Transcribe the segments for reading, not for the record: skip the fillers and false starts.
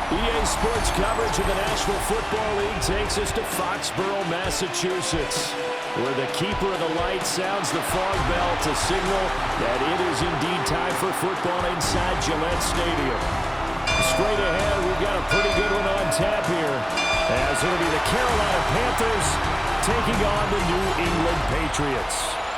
EA Sports coverage of the National Football League takes us to Foxborough, Massachusetts, where the keeper of the light sounds the fog bell to signal that it is indeed time for football inside Gillette Stadium. Straight ahead, we've got a pretty good one on tap here, as it'll be the Carolina Panthers taking on the New England Patriots.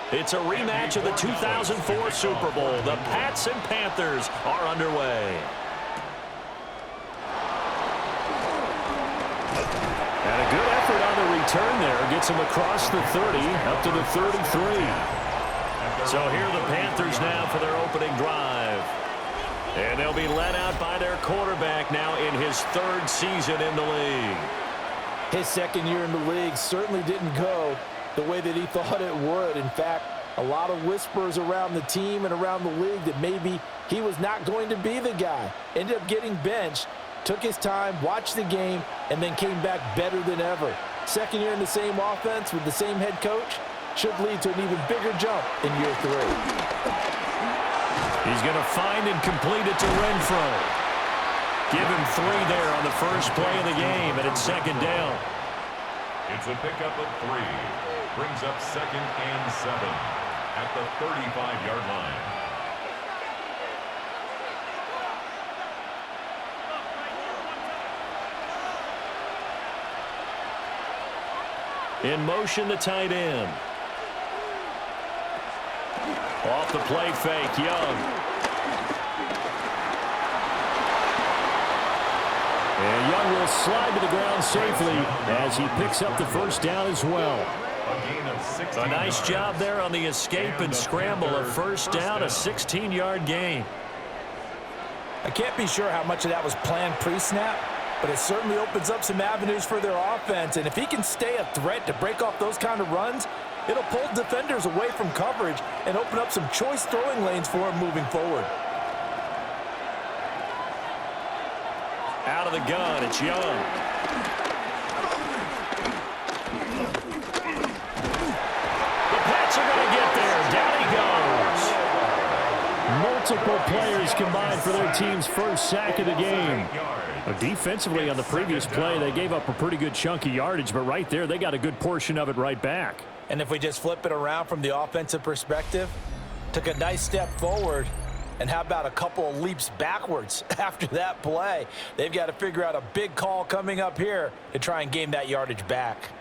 It's a rematch of the 2004 Super Bowl. The Pats and Panthers are underway. And a good effort on the return there. Gets him across the 30, up to the 33. So here are the Panthers now for their opening drive. And they'll be led out by their quarterback now in his third season in the league. His second year in the league certainly didn't go the way that he thought it would. In fact, a lot of whispers around the team and around the league that maybe he was not going to be the guy. Ended up getting benched, took his time, watched the game, and then came back better than ever. Second year in the same offense with the same head coach should lead to an even bigger jump in year 3. He's going to find and complete it to Renfro. Give him 3 there on the first play of the game, and it's second down. It's a pickup of 3. Brings up 2nd and 7 at the 35-yard line. In motion, the tight end. Off the play fake, Young. And Young will slide to the ground safely as he picks up the first down as well. A nice job there on the escape and scramble. A first down, a 16-yard gain. I can't be sure how much of that was planned pre-snap, but it certainly opens up some avenues for their offense. And if he can stay a threat to break off those kind of runs, it'll pull defenders away from coverage and open up some choice throwing lanes for him moving forward. Out of the gun, it's Young. Multiple players combined for their team's first sack of the game. Defensively on the previous play, they gave up a pretty good chunk of yardage, but right there, they got a good portion of it right back. And if we just flip it around from the offensive perspective, took a nice step forward, and how about a couple of leaps backwards after that play? They've got to figure out a big call coming up here to try and gain that yardage back.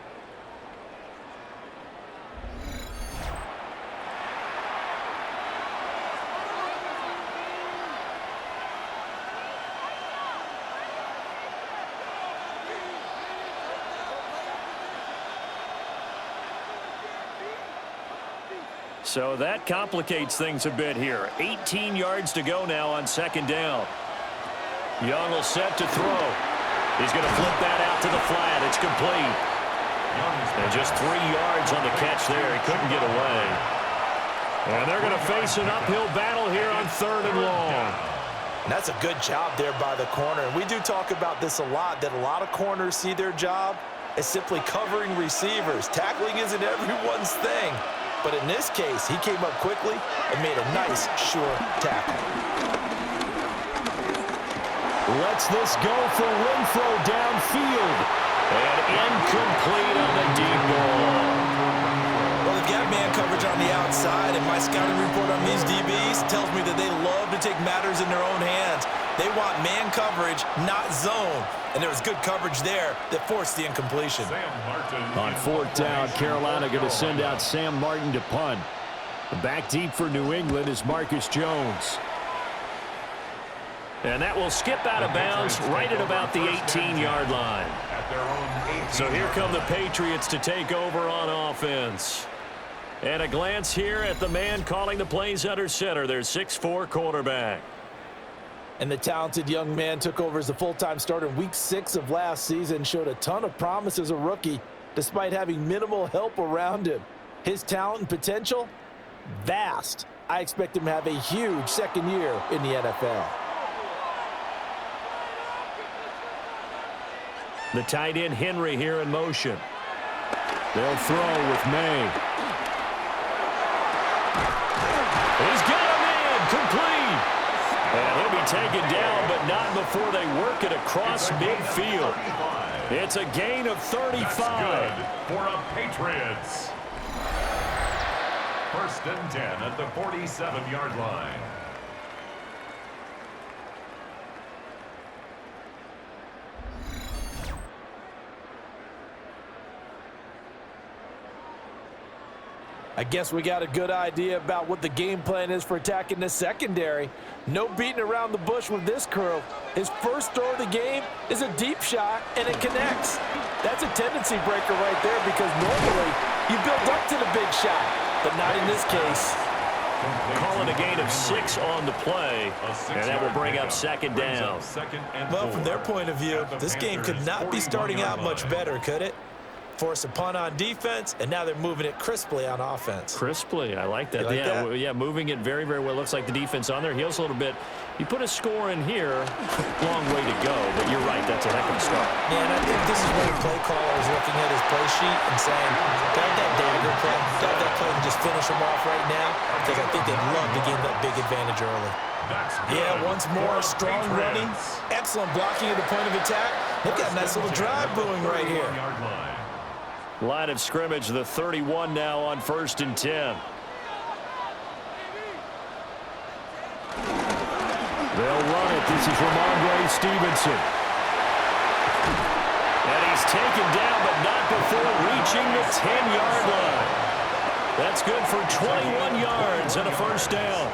So that complicates things a bit here. 18 yards to go now on second down. Young will set to throw. He's going to flip that out to the flat. It's complete. And just 3 yards on the catch there. He couldn't get away. And they're going to face an uphill battle here on 3rd and long. And that's a good job there by the corner. And we do talk about this a lot, that a lot of corners see their job as simply covering receivers. Tackling isn't everyone's thing. But in this case, he came up quickly and made a nice, sure tackle. Lets this go for Renfro downfield. And incomplete on the deep ball. Well, they've got man coverage on the outside, and my scouting report on these DBs tells me that they love to take matters in their own hands. They want man coverage, not zone. And there was good coverage there that forced the incompletion. On 4th down, Carolina going to send out Sam Martin to punt. Back deep for New England is Marcus Jones. And that will skip out of bounds right at about the 18-yard line. So here come the Patriots to take over on offense. And a glance here at the man calling the plays under center, their 6'4" quarterback. And the talented young man took over as the full-time starter in Week 6 of last season, showed a ton of promise as a rookie, despite having minimal help around him. His talent and potential, vast. I expect him to have a huge second year in the NFL. The tight end Henry here in motion. They'll throw with May. He's got him in, complete. And he'll be taken down, but not before they work it across midfield. It's a gain of 35. That's good for a Patriots. First and 10 at the 47-yard line. I guess we got a good idea about what the game plan is for attacking the secondary. No beating around the bush with this crew. His first throw of the game is a deep shot, and it connects. That's a tendency breaker right there because normally you build up to the big shot, but not in this case. Calling a gain of 6 on the play, and that will bring up second down. Well, from their point of view, this game could not be starting out much better, could it? Force a punt on defense, and now they're moving it crisply on offense. Crisply, I like that. Like that? Yeah, moving it very, very well. Looks like the defense on their heels a little bit. You put a score in here, long way to go, but you're right, that's a heck of a start. Yeah, and I think this is where the play caller is looking at his play sheet and saying, grab that dagger play, grab that play and just finish them off right now, because I think they'd love to gain that big advantage early. Yeah, once more, strong running, excellent blocking at the point of attack. They've got a nice little drive brewing right here. Line of scrimmage, the 31 now on 1st and 10. They'll run it. This is Ramondre Stevenson. And he's taken down, but not before reaching the 10-yard line. That's good for 21 yards and a first down.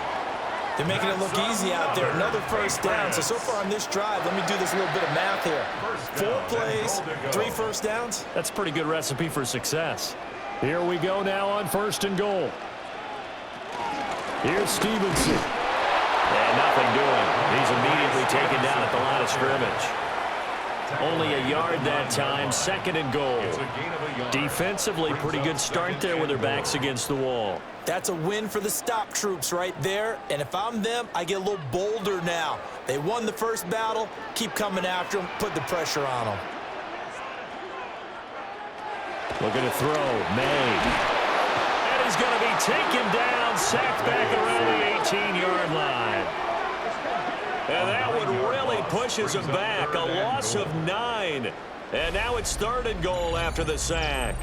They're making it look easy out there. Another first down. So far on this drive, let me do this little bit of math here. 4 plays, 3 first downs. That's a pretty good recipe for success. Here we go now on 1st and goal. Here's Stevenson. And nothing doing. He's immediately taken down at the line of scrimmage. Only a yard that time, 2nd and goal. Defensively, pretty good start there with their backs against the wall. That's a win for the stop troops right there. And if I'm them, I get a little bolder now. They won the first battle. Keep coming after them. Put the pressure on them. Looking to throw. May. And he's going to be taken down, sacked back around the 18-yard line. And that one really pushes him back. A loss of 9. And now it's 3rd and goal after the sack.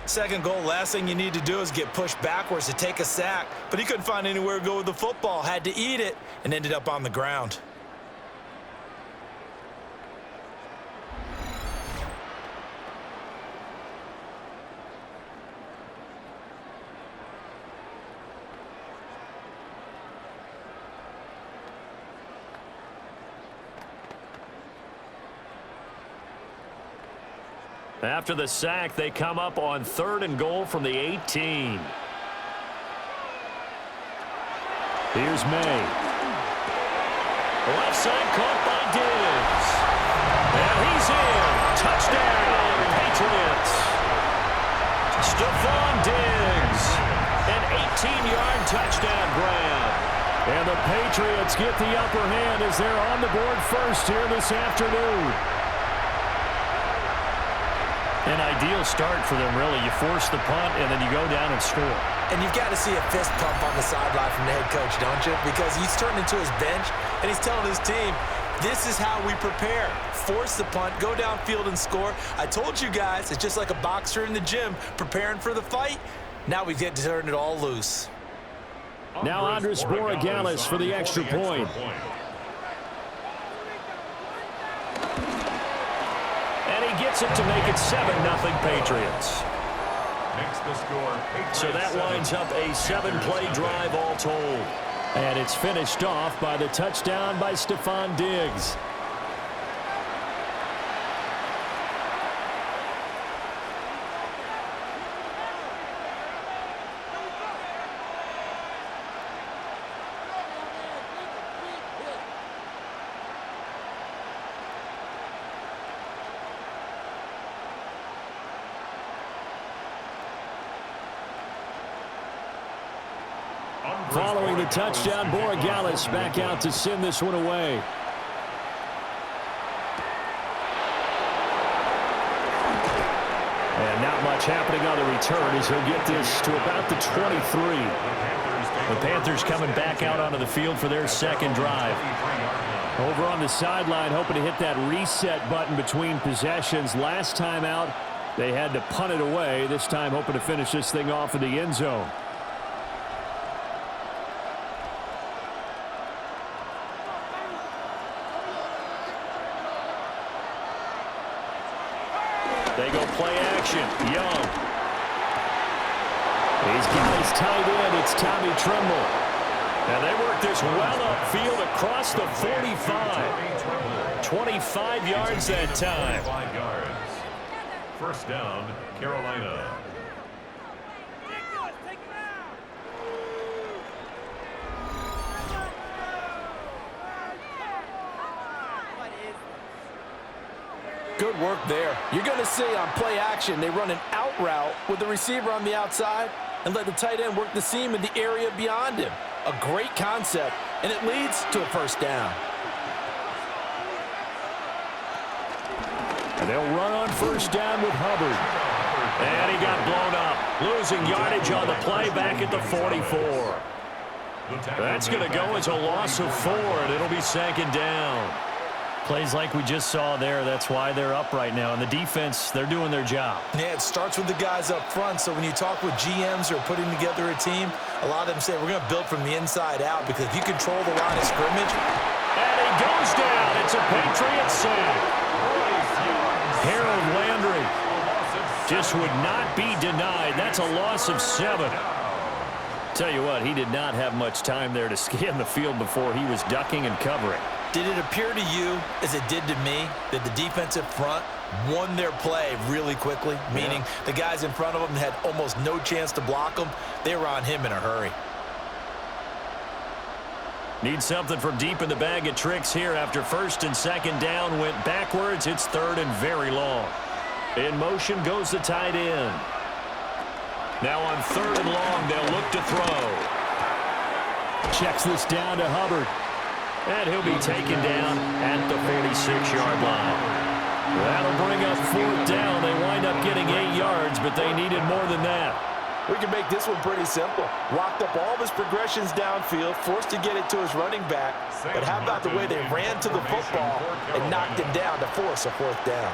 2nd goal, last thing you need to do is get pushed backwards to take a sack. But he couldn't find anywhere to go with the football. Had to eat it and ended up on the ground. After the sack, they come up on 3rd and goal from the 18. Here's May. Left side caught by Diggs. And he's in. Touchdown, Patriots. Stephon Diggs. An 18-yard touchdown grab. And the Patriots get the upper hand as they're on the board first here this afternoon. An ideal start for them, really. You force the punt, and then you go down and score. And you've got to see a fist pump on the sideline from the head coach, don't you? Because he's turned into his bench, and he's telling his team, this is how we prepare. Force the punt, go downfield and score. I told you guys, it's just like a boxer in the gym preparing for the fight. Now we get to turn it all loose. Now Andres Borregales for the extra point. Gets it to make it 7-0 Patriots. Makes the score. So that winds up a 7-play drive all told. And it's finished off by the touchdown by Stephon Diggs. Following the touchdown, Borregales back out to send this one away. And not much happening on the return as he'll get this to about the 23. The Panthers coming back out onto the field for their second drive. Over on the sideline, hoping to hit that reset button between possessions. Last time out, they had to punt it away. This time, hoping to finish this thing off in the end zone. They go play action. Young. He's got his tight end. It's Tommy Tremble. And they work this well upfield across the 45. 25 yards that time. 5 yards. First down, Carolina. Good work there. You're going to see on play action, they run an out route with the receiver on the outside and let the tight end work the seam in the area beyond him. A great concept, and it leads to a first down. And they'll run on first down with Hubbard. And he got blown up. Losing yardage on the play back at the 44. That's going to go as a loss of 4, and it'll be second down. Plays like we just saw there. That's why they're up right now. And the defense, they're doing their job. Yeah, it starts with the guys up front. So when you talk with GMs who are putting together a team, a lot of them say we're going to build from the inside out because if you control the line of scrimmage. And he goes down. It's a Patriots sack. Harold Landry just would not be denied. That's a loss of 7. Tell you what, he did not have much time there to scan the field before he was ducking and covering. Did it appear to you, as it did to me, that the defensive front won their play really quickly? Meaning the guys in front of them had almost no chance to block them. They were on him in a hurry. Need something from deep in the bag of tricks here after first and second down went backwards. It's third and very long. In motion goes the tight end. Now on third and long, they'll look to throw. Checks this down to Hubbard. And he'll be taken down at the 46-yard line. That'll bring up fourth down. They wind up getting 8 yards, but they needed more than that. We can make this one pretty simple. Locked up all of his progressions downfield, forced to get it to his running back. But how about the way they ran to the football and knocked him down to force a fourth down?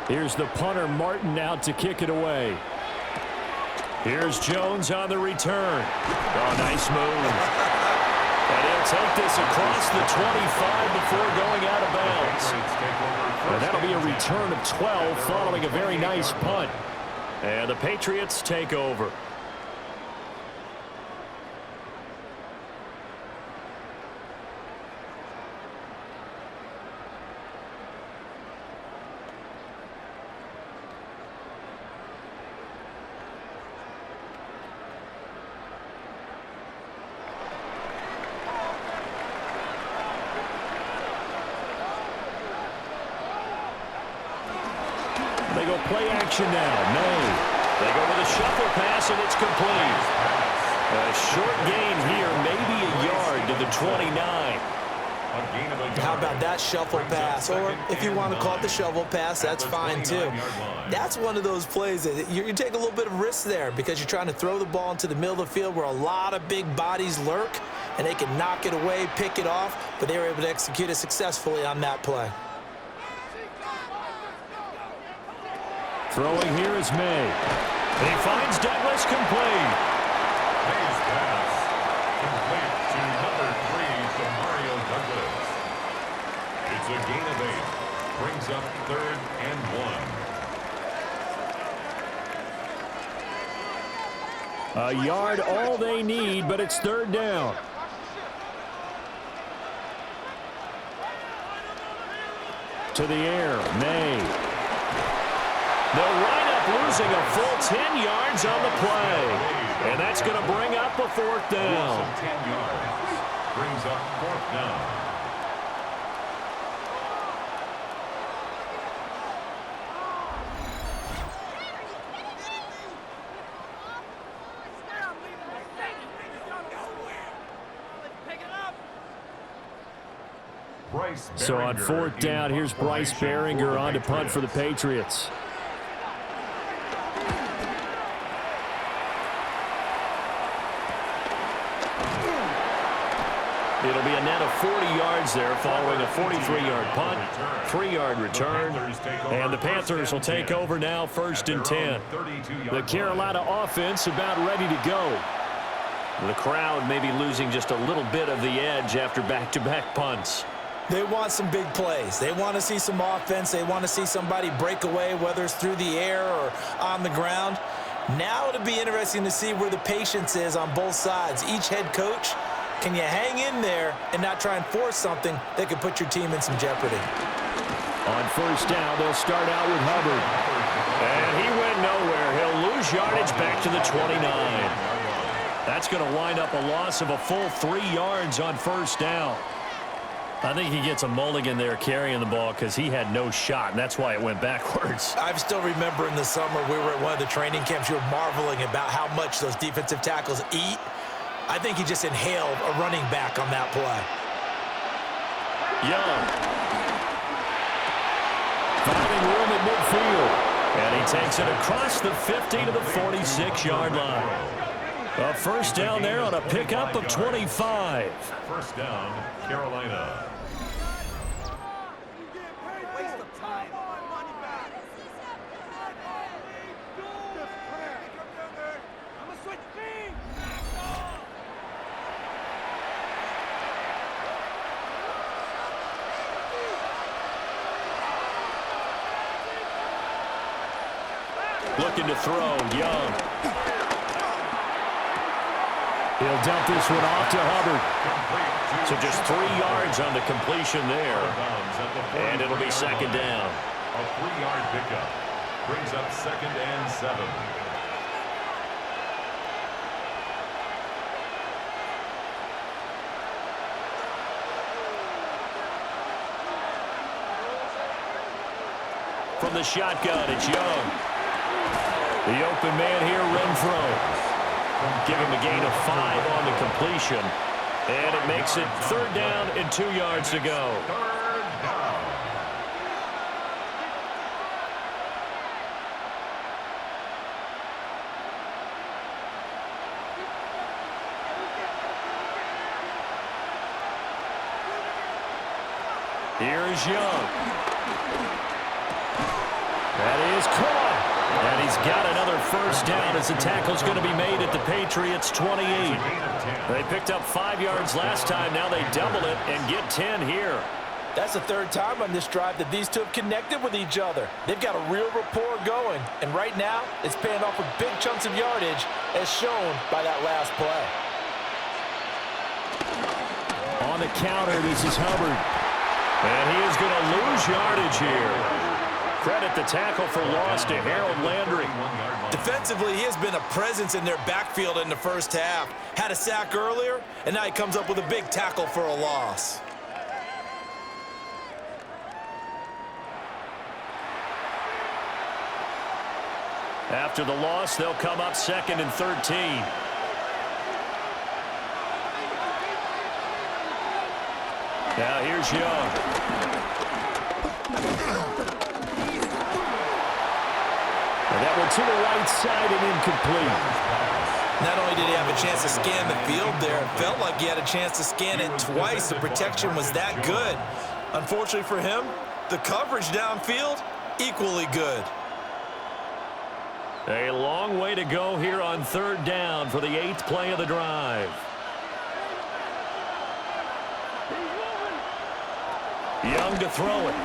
Here's the punter, Martin, out to kick it away. Here's Jones on the return. Oh, nice move. And he'll take this across the 25 before going out of bounds. And that'll be a return of 12 following a very nice punt. And the Patriots take over. They go play action now. May. They go with a shuffle pass, and it's complete. A short gain here, maybe a yard to the 29. How about that shuffle pass? Or if you want to call it the shovel pass, that's fine too. That's one of those plays that you take a little bit of risk there because you're trying to throw the ball into the middle of the field where a lot of big bodies lurk, and they can knock it away, pick it off, but they were able to execute it successfully on that play. Throwing here is May. And he finds Douglas complete. May's pass complete to number 3, to Mario Douglas. It's a gain of 8. Brings up third and 1. A yard all they need, but it's third down. To the air, May. They'll wind up losing a full 10 yards on the play. And that's going to bring up a fourth down. 10 yards. Brings up fourth down. So on fourth down, here's Bryce Baringer on to punt for the Patriots. It'll be a net of 40 yards there following a 43-yard punt, 3-yard return, and the Panthers will take over now, 1st and 10. The Carolina offense about ready to go. The crowd may be losing just a little bit of the edge after back-to-back punts. They want some big plays. They want to see some offense. They want to see somebody break away, whether it's through the air or on the ground. Now it'll be interesting to see where the patience is on both sides. Each head coach, can you hang in there and not try and force something that could put your team in some jeopardy? On first down, they'll start out with Hubbard. And he went nowhere. He'll lose yardage back to the 29. That's going to wind up a loss of a full 3 yards on first down. I think he gets a mulligan there carrying the ball because he had no shot, and that's why it went backwards. I still remember in the summer we were at one of the training camps. You were marveling about how much those defensive tackles eat. I think he just inhaled a running back on that play. Young. Finding room at midfield. And he takes it across the 50 to the 46-yard line. A first down there on a pickup of 25. First down, Carolina. Looking to throw, Young. He'll dump this one off to Hubbard. So just 3 yards on the completion there. And it'll be second down. A 3-yard pickup brings up 2nd and 7. From the shotgun, it's Young. The open man here, Renfro. Give him a gain of 5 on the completion. And it makes it 3rd down and 2 yards to go. 3rd down. Here's Young. That is caught. And he's got another first down as the tackle's going to be made at the Patriots' 28. They picked up 5 yards last time. Now they double it and get 10 here. That's the 3rd time on this drive that these two have connected with each other. They've got a real rapport going. And right now, it's paying off with big chunks of yardage, as shown by that last play. On the counter, this is Hubbard. And he is going to lose yardage here. Credit the tackle for loss to Harold Landry. Defensively, he has been a presence in their backfield in the first half. Had a sack earlier, and now he comes up with a big tackle for a loss. After the loss, they'll come up 2nd and 13. Now here's Young. And that one to the right side and incomplete. Not only did he have a chance to scan the field there, it felt like he had a chance to scan it twice. The protection was that good. Unfortunately for him, the coverage downfield, equally good. A long way to go here on 3rd down for the 8th play of the drive. Young to throw it.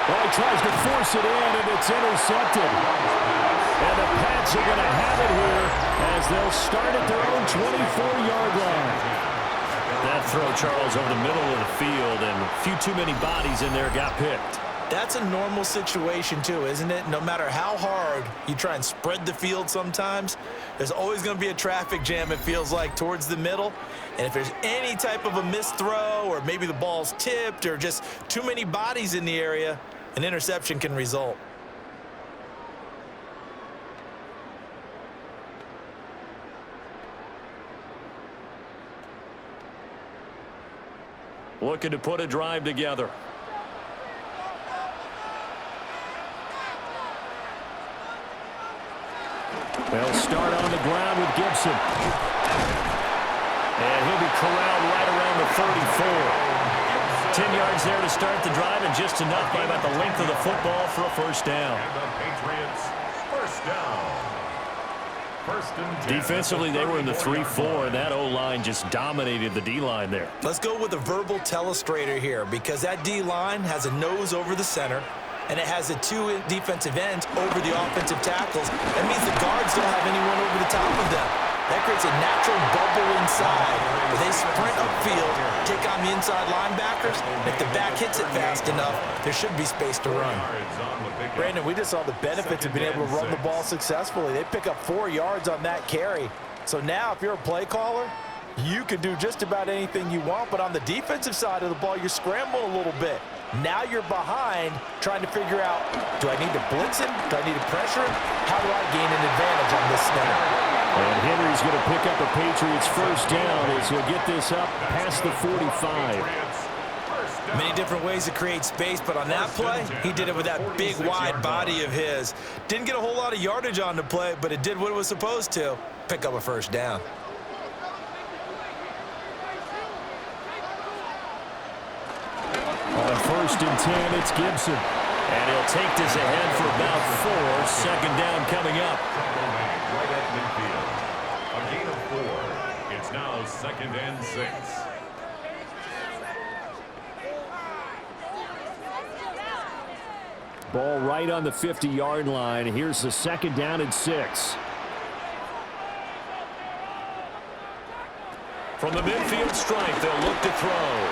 Well, he tries to force it in, and it's intercepted. And the Pats are going to have it here as they'll start at their own 24-yard line. That throw, Charles, over the middle of the field, and a few too many bodies in there got picked. That's a normal situation, too, isn't it? No matter how hard you try and spread the field sometimes, there's always going to be a traffic jam, it feels like, towards the middle. And if there's any type of a missed throw, or maybe the ball's tipped, or just too many bodies in the area, an interception can result. looking to put a drive together. They'll start on the ground with Gibson. And he'll be corralled right around the 34. 10 yards there to start the drive, and just enough by about the length of the football for a first down. And the Patriots, first down. First and 10. Defensively, they were in the 3-4, and that O-line just dominated the D-line there. Let's go with a verbal telestrator here, because that D-line has a nose over the center, and it has the two defensive ends over the offensive tackles. That means the guards don't have anyone over the top of them. That creates a natural bubble inside where they sprint upfield, take on the inside linebackers. And if the back hits it fast enough, there should be space to run. Brandon, we just saw the benefits of being able to run the ball successfully. They pick up 4 yards on that carry. So now if you're a play caller, you can do just about anything you want. But on the defensive side of the ball, you're scrambling a little bit. Now you're behind trying to figure out, do I need to blitz him? Do I need to pressure him? How do I gain an advantage on this snap? And Henry's going to pick up a Patriots first down as he'll get this up past the 45. Many different ways to create space, but on that play, he did it with that big, wide body of his. Didn't get a whole lot of yardage on the play, but it did what it was supposed to, pick up a first down. On first and 10, it's Gibson. And he'll take this ahead for about 4. Second down coming up. Right at midfield. A gain of 4. It's now second and 6. Ball right on the 50-yard line. Here's the second down and 6. From the midfield stripe, they'll look to throw.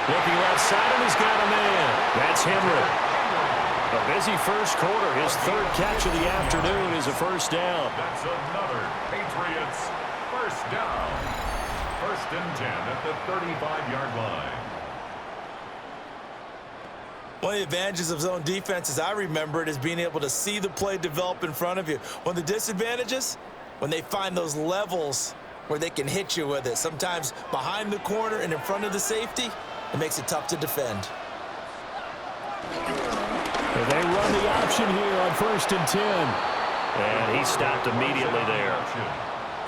Looking left side, and he's got a man. That's Henry. A busy first quarter. His third catch of the afternoon is a first down. That's another Patriots first down. First and 10 at the 35-yard line. One of the advantages of zone defense, as I remember it, is being able to see the play develop in front of you. One of the disadvantages, when they find those levels where they can hit you with it, sometimes behind the corner and in front of the safety, it makes it tough to defend. And they run the option here on first and 10. And he stopped immediately there.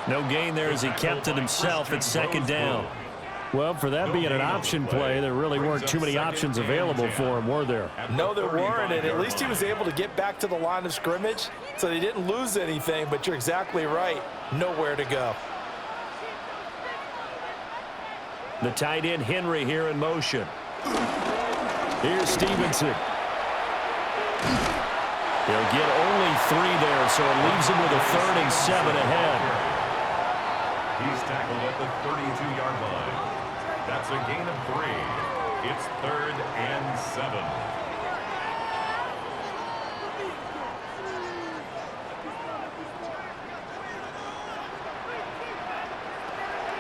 No gain there as he kept it himself at second down. Well, for that being an option play, there really weren't too many options available for him, were there? No, there weren't, and at least he was able to get back to the line of scrimmage, so they didn't lose anything, but you're exactly right. Nowhere to go. The tight end Henry here in motion. Here's Stevenson. He'll get only 3 there, so it leaves him with a 3rd and 7 ahead. He's tackled at the 32-yard line. That's a gain of 3. It's 3rd and 7.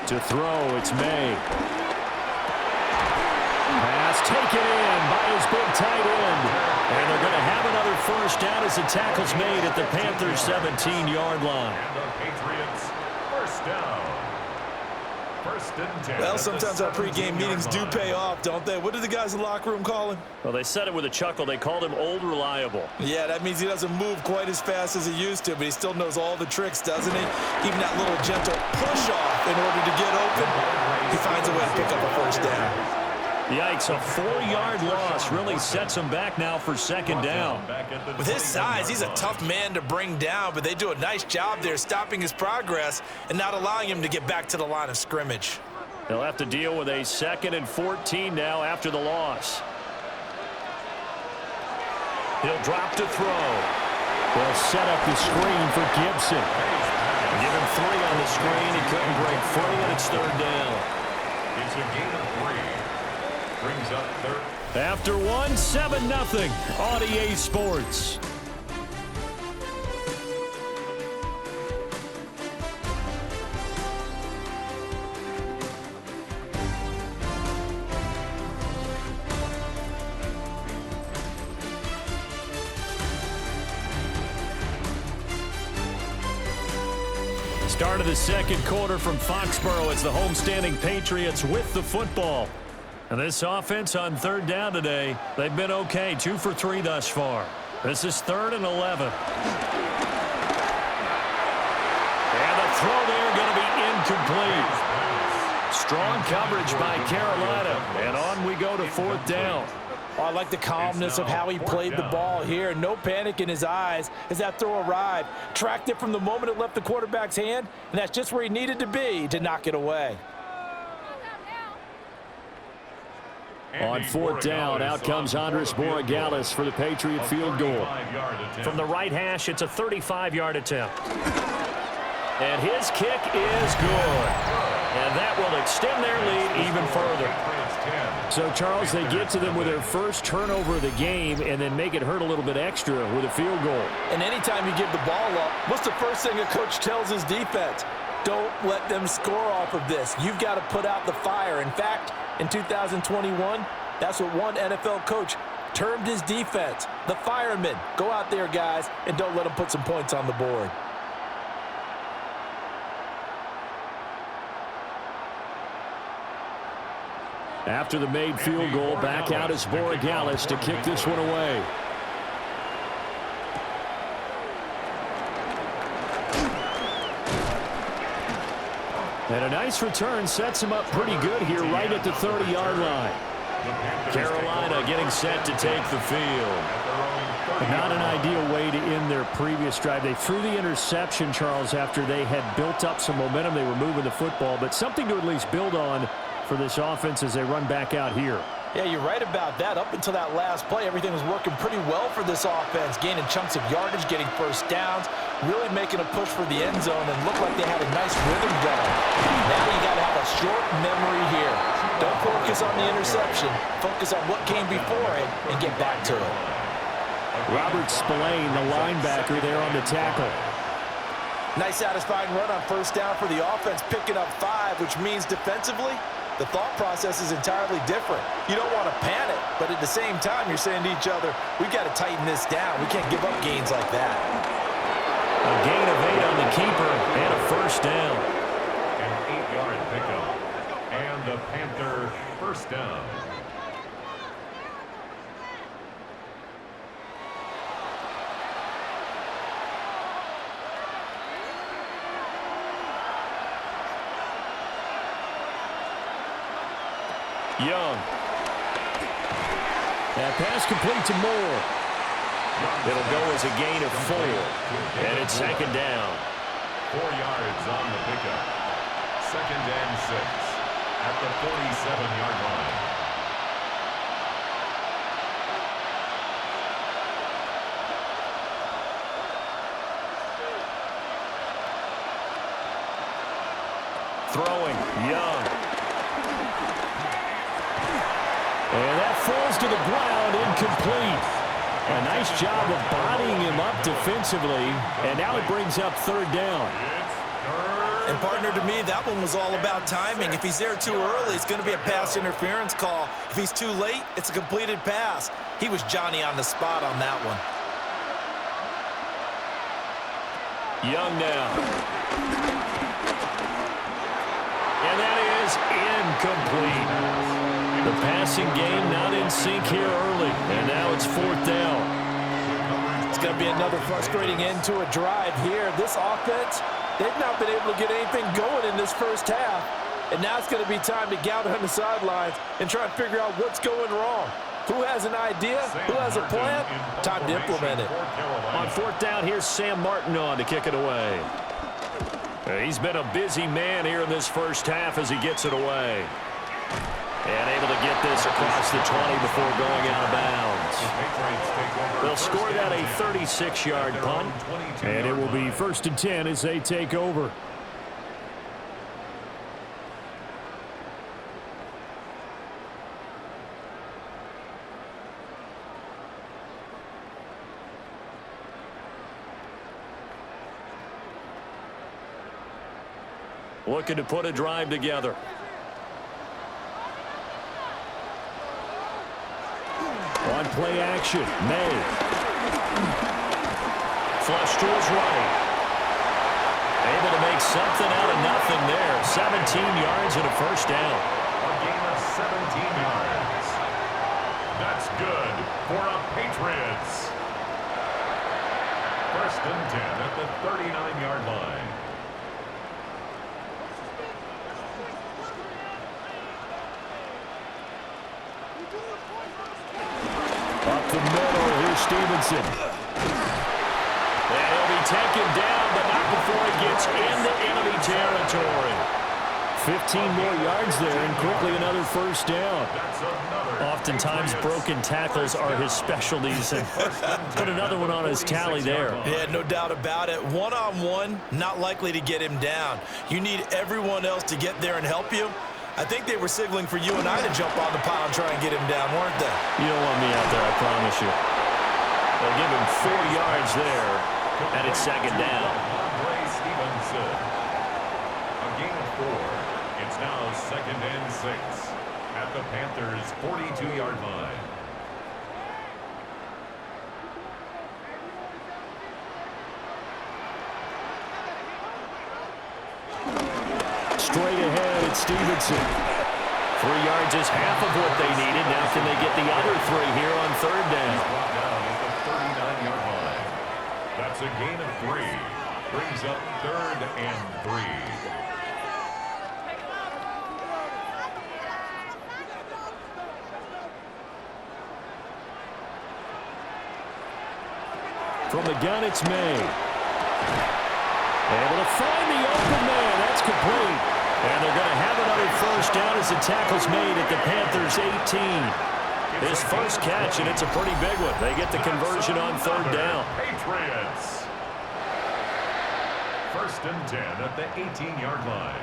To throw, it's May. Pass taken in by his big tight end. And they're going to have another first down as the tackle's made at the Panthers' 17-yard line. And the Patriots first down. First and 10. Well, sometimes our pregame meetings do pay off, don't they? What do the guys in the locker room call him? Well, they said it with a chuckle. They called him Old Reliable. Yeah, that means he doesn't move quite as fast as he used to, but he still knows all the tricks, doesn't he? Even that little gentle push-off in order to get open, he finds a way to pick up a first down. Yikes, a 4-yard loss really sets him back now for second down. With his size, he's a tough man to bring down, but they do a nice job there stopping his progress and not allowing him to get back to the line of scrimmage. They'll have to deal with a 2nd and 14 now after the loss. He'll drop to throw. They'll set up the screen for Gibson. Give him 3 on the screen. He couldn't break free, and it's 3rd down. It's a gain of 3. Brings up 3rd. After 1, 7-0 on EA Sports. Start of the second quarter from Foxborough. It's the homestanding Patriots with the football. And this offense on third down today, they've been okay. 2 for 3 thus far. This is 3rd and 11. And the throw there going to be incomplete. Strong coverage by Carolina. And on we go to 4th down. Oh, I like the calmness of how he played the ball here. No panic in his eyes as that throw arrived. Tracked it from the moment it left the quarterback's hand, and that's just where he needed to be to knock it away. On 4th down, out comes Andres Borregales for the Patriot field goal. From the right hash, it's a 35-yard attempt. And his kick is good. And that will extend their lead even further. So, Charles, they get to them with their first turnover of the game and then make it hurt a little bit extra with a field goal. And anytime you give the ball up, what's the first thing a coach tells his defense? Don't let them score off of this. You've got to put out the fire. In fact, in 2021, that's what one NFL coach termed his defense, the firemen. Go out there, guys, and don't let them put some points on the board. After the made field goal, back out is Borregales to kick this one away. And a nice return sets him up pretty good here right at the 30-yard line. Carolina getting set to take the field. Not an ideal way to end their previous drive. They threw the interception, Charles, after they had built up some momentum. They were moving the football, but something to at least build on for this offense as they run back out here. Yeah, you're right about that. Up until that last play, everything was working pretty well for this offense, gaining chunks of yardage, getting first downs, really making a push for the end zone, and looked like they had a nice rhythm going. Now you got to have a short memory here. Don't focus on the interception. Focus on what came before it and get back to it. Robert Spillane, the linebacker, there on the tackle. Nice satisfying run on first down for the offense, picking up 5, which means defensively, the thought process is entirely different. You don't want to panic, but at the same time, you're saying to each other, we've got to tighten this down. We can't give up gains like that. A gain of 8 on the keeper and a first down. An 8-yard pickup. And the Panther first down. Young. That pass complete to Moore. It'll go as a gain of 4. And it's 2nd down. 4 yards on the pickup. 2nd and 6 at the 47-yard line. Throwing. Young. And that falls to the ground, incomplete. A nice job of bodying him up defensively, and now it brings up 3rd down. And partner, to me, that one was all about timing. If he's there too early, it's going to be a pass interference call. If he's too late, it's a completed pass. He was Johnny on the spot on that one. Young now. And that is incomplete. The passing game not in sync here early, and now it's 4th down. It's going to be another frustrating end to a drive here. This offense, they've not been able to get anything going in this first half, and now it's going to be time to gather on the sidelines and try and figure out what's going wrong. Who has an idea? Who has a plan? Time to implement it. On 4th down, here's Sam Martin on to kick it away. He's been a busy man here in this first half as he gets it away. And able to get this across the 20 before going out of bounds. They'll score that a 36-yard punt. And it will be 1st and 10 as they take over. Looking to put a drive together. On play action, May. Flush to his right. Able to make something out of nothing there. 17 yards and a first down. A gain of 17 yards. That's good for a Patriots. First and 10 at the 39-yard line. Up the middle, here's Stevenson. And he'll be taken down, but not before he gets into enemy territory. 15 more yards there, and quickly another first down. Oftentimes, broken tackles are his specialties, and put another one on his tally there. Yeah, no doubt about it. One-on-one, not likely to get him down. You need everyone else to get there and help you. I think they were signaling for you and I to jump on the pile and try and get him down, weren't they? You don't want me out there, I promise you. They'll give him 4 yards there, and it's second down. Stevenson. A gain of 4. It's now second and 6 at the Panthers' 42-yard line. Straight ahead, it's Stevenson. 3 yards is half of what they needed. Now can they get the other 3 here on third down? Brought down at the 39-yard line. That's a gain of 3. Brings up third and 3. From the gun, it's May. Able to find the open man. That's complete. And they're going to have another first down as the tackle's made at the Panthers' 18. His first catch, and it's a pretty big one. They get the conversion on third down. Patriots. First and 10 at the 18-yard line.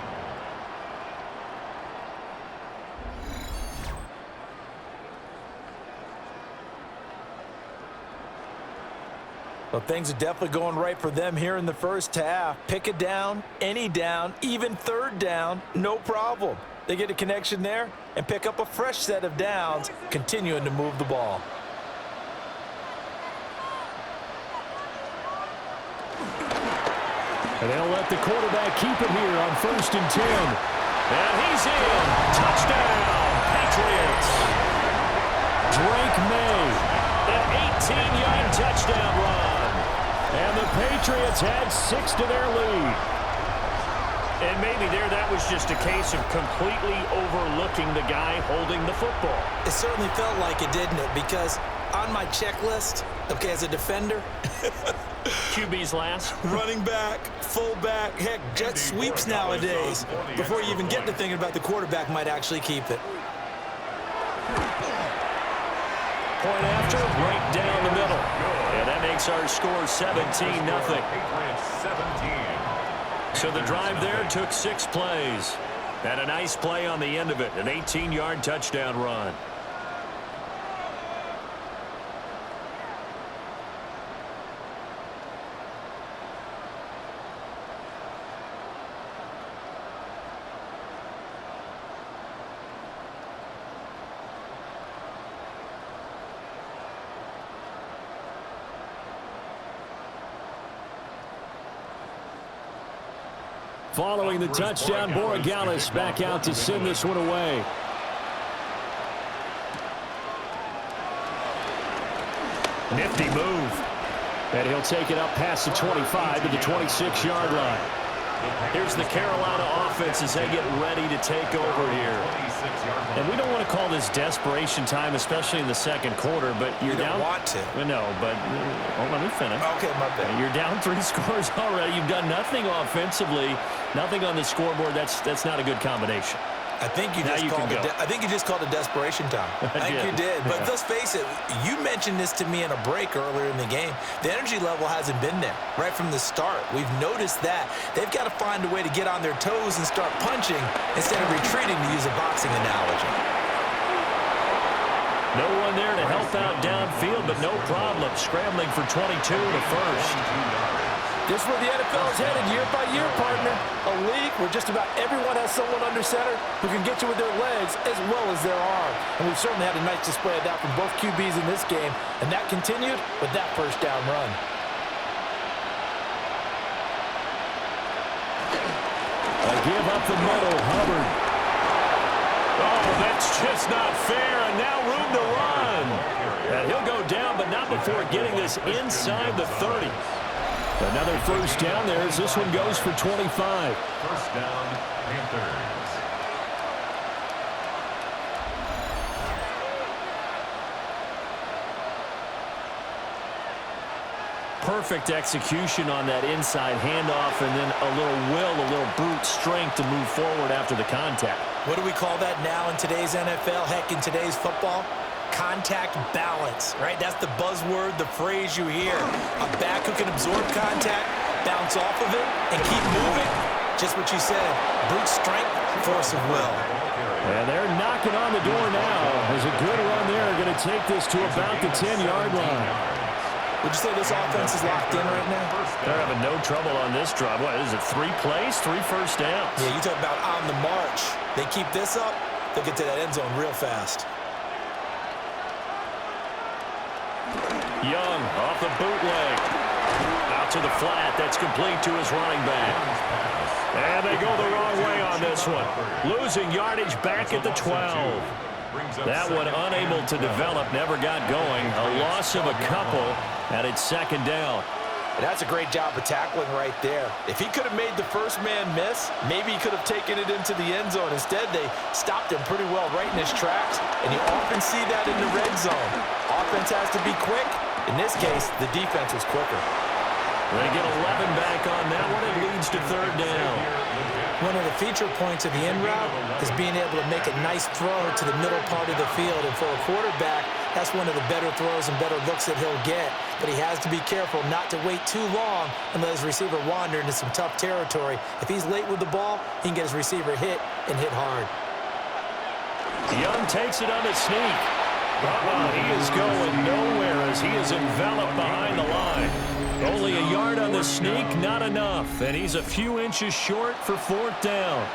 Well, things are definitely going right for them here in the first half. Pick a down, any down, even third down, no problem. They get a connection there and pick up a fresh set of downs, continuing to move the ball. And they'll let the quarterback keep it here on first and 10. And he's in. Touchdown, Patriots. Drake May. An 18-yard touchdown run. And the Patriots add 6 to their lead. And maybe that was just a case of completely overlooking the guy holding the football. It certainly felt like it, didn't it? Because on my checklist, okay, as a defender, QB's last. running back, fullback, heck, jet sweeps nowadays. Before you even get to thinking about the quarterback might actually keep it. Point after, right down the middle. And that makes our score 17-0. Patriots 17. So the drive there took 6 plays. And a nice play on the end of it, an 18-yard touchdown run. Following the touchdown, Borregales back out to send this one away. Nifty move. And he'll take it up past the 25 to the 26-yard line. Here's the Carolina offense as they get ready to take over here. And we don't want to call this desperation time, especially in the second quarter, but you're down. You don't want to. No, but let me finish. Okay, my bad. You're down 3 scores already. You've done nothing offensively, nothing on the scoreboard. That's not a good combination. I think you just called it desperation time. I think you did. But let's face it, you mentioned this to me in a break earlier in the game. The energy level hasn't been there right from the start. We've noticed that. They've got to find a way to get on their toes and start punching instead of retreating, to use a boxing analogy. No one there to help out downfield, but no problem. Scrambling for 22 to first. Just where the NFL is headed year by year, partner. A league where just about everyone has someone under center who can get you with their legs as well as their arm. And we've certainly had a nice display of that from both QBs in this game. And that continued with that first down run. give up the middle. Hubbard. Oh, that's just not fair, and now room to run. And he'll go down, but not before getting this inside the 30. Another first down there as this one goes for 25. First down, Panthers. Perfect execution on that inside handoff, and then a little will, a little brute strength to move forward after the contact. What do we call that now in today's NFL? Heck, in today's football? Contact balance, right? That's the buzzword, the phrase you hear. A back who can absorb contact, bounce off of it, and keep moving. Just what you said, brute strength, force of will. And they're knocking on the door now. As a good run there, going to take this to about the 10-yard line. Would you say this offense is locked in right now? They're having no trouble on this drive. What is it, 3 plays, 3 first downs? Yeah, you talk about on the march. They keep this up, they'll get to that end zone real fast. Young off the bootleg. Out to the flat. That's complete to his running back. And they go the wrong way on this one. Losing yardage back at the 12. That one unable to develop, never got going. A loss of a couple, and it's second down. And that's a great job of tackling right there. If he could have made the first man miss, maybe he could have taken it into the end zone. Instead, they stopped him pretty well right in his tracks, and you often see that in the red zone. Offense has to be quick. In this case, the defense was quicker. They get 11 back on that one. It leads to third down. One of the feature points of the in route is being able to make a nice throw to the middle part of the field. And for a quarterback, that's one of the better throws and better looks that he'll get. But he has to be careful not to wait too long and let his receiver wander into some tough territory. If he's late with the ball, he can get his receiver hit and hit hard. Young takes it on the sneak. He is going nowhere as he is enveloped behind the line. Only a yard on the sneak, not enough. And he's a few inches short for fourth down.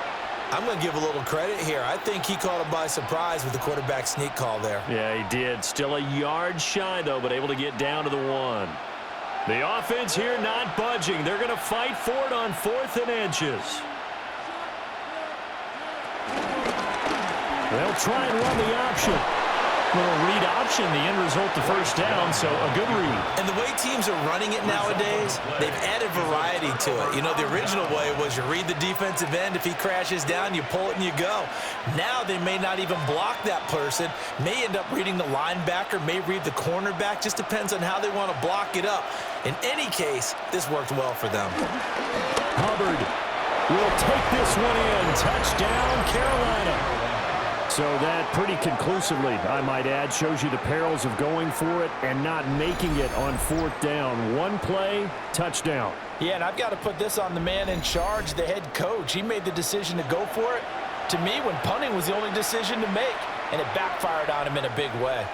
I'm going to give a little credit here. I think he caught him by surprise with the quarterback sneak call there. Yeah, he did. Still a yard shy, though, but able to get down to the 1. The offense here not budging. They're going to fight for it on 4th and inches. They'll try and run the option. Little read option, the end result, the first down, so a good read. And the way teams are running it nowadays, they've added variety to it. You know, the original way was you read the defensive end. If he crashes down, you pull it and you go. Now they may not even block that person, may end up reading the linebacker, may read the cornerback. Just depends on how they want to block it up. In any case, this worked well for them. Hubbard will take this one in. Touchdown, Carolina. So that pretty conclusively, I might add, shows you the perils of going for it and not making it on 4th down. One play, touchdown. Yeah, and I've got to put this on the man in charge, the head coach. He made the decision to go for it. To me, when punting was the only decision to make, and it backfired on him in a big way.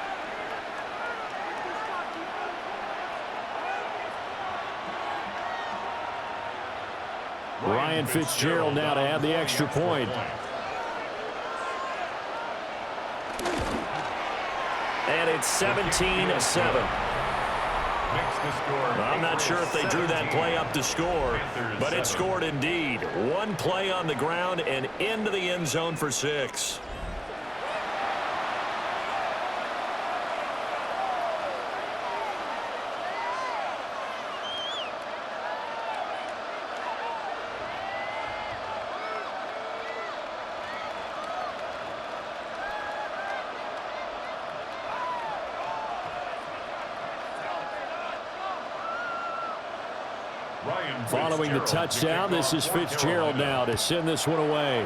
Ryan Fitzgerald now to add the extra point. And it's 17-7. I'm not sure if they drew that play up to score, but it scored indeed. One play on the ground and into the end zone for 6. Following the touchdown, this is Fitzgerald now to send this one away.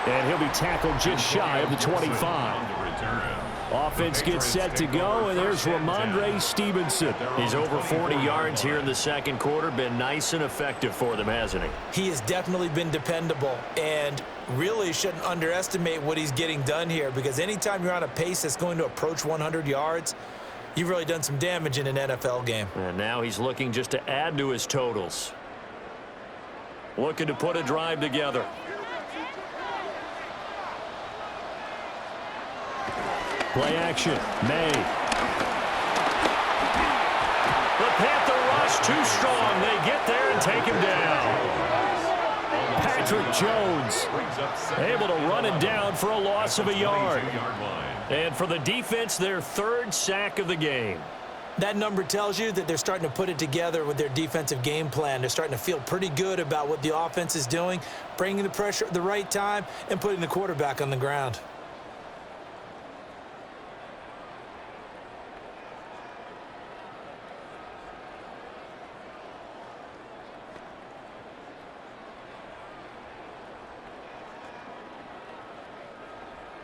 And he'll be tackled just shy of the 25. Offense gets set to go, and there's Ramondre Stevenson. He's over 40 yards here in the second quarter. Been nice and effective for them, hasn't he? He has definitely been dependable, and really shouldn't underestimate what he's getting done here, because anytime you're on a pace that's going to approach 100 yards, you've really done some damage in an NFL game. And now he's looking just to add to his totals. Looking to put a drive together. Play action. May. The Panther rush just too strong. They get there and take him down. Patrick Jones able to run him down for a loss of a yard. And for the defense, their third sack of the game. That number tells you that they're starting to put it together with their defensive game plan. They're starting to feel pretty good about what the offense is doing, bringing the pressure at the right time, and putting the quarterback on the ground.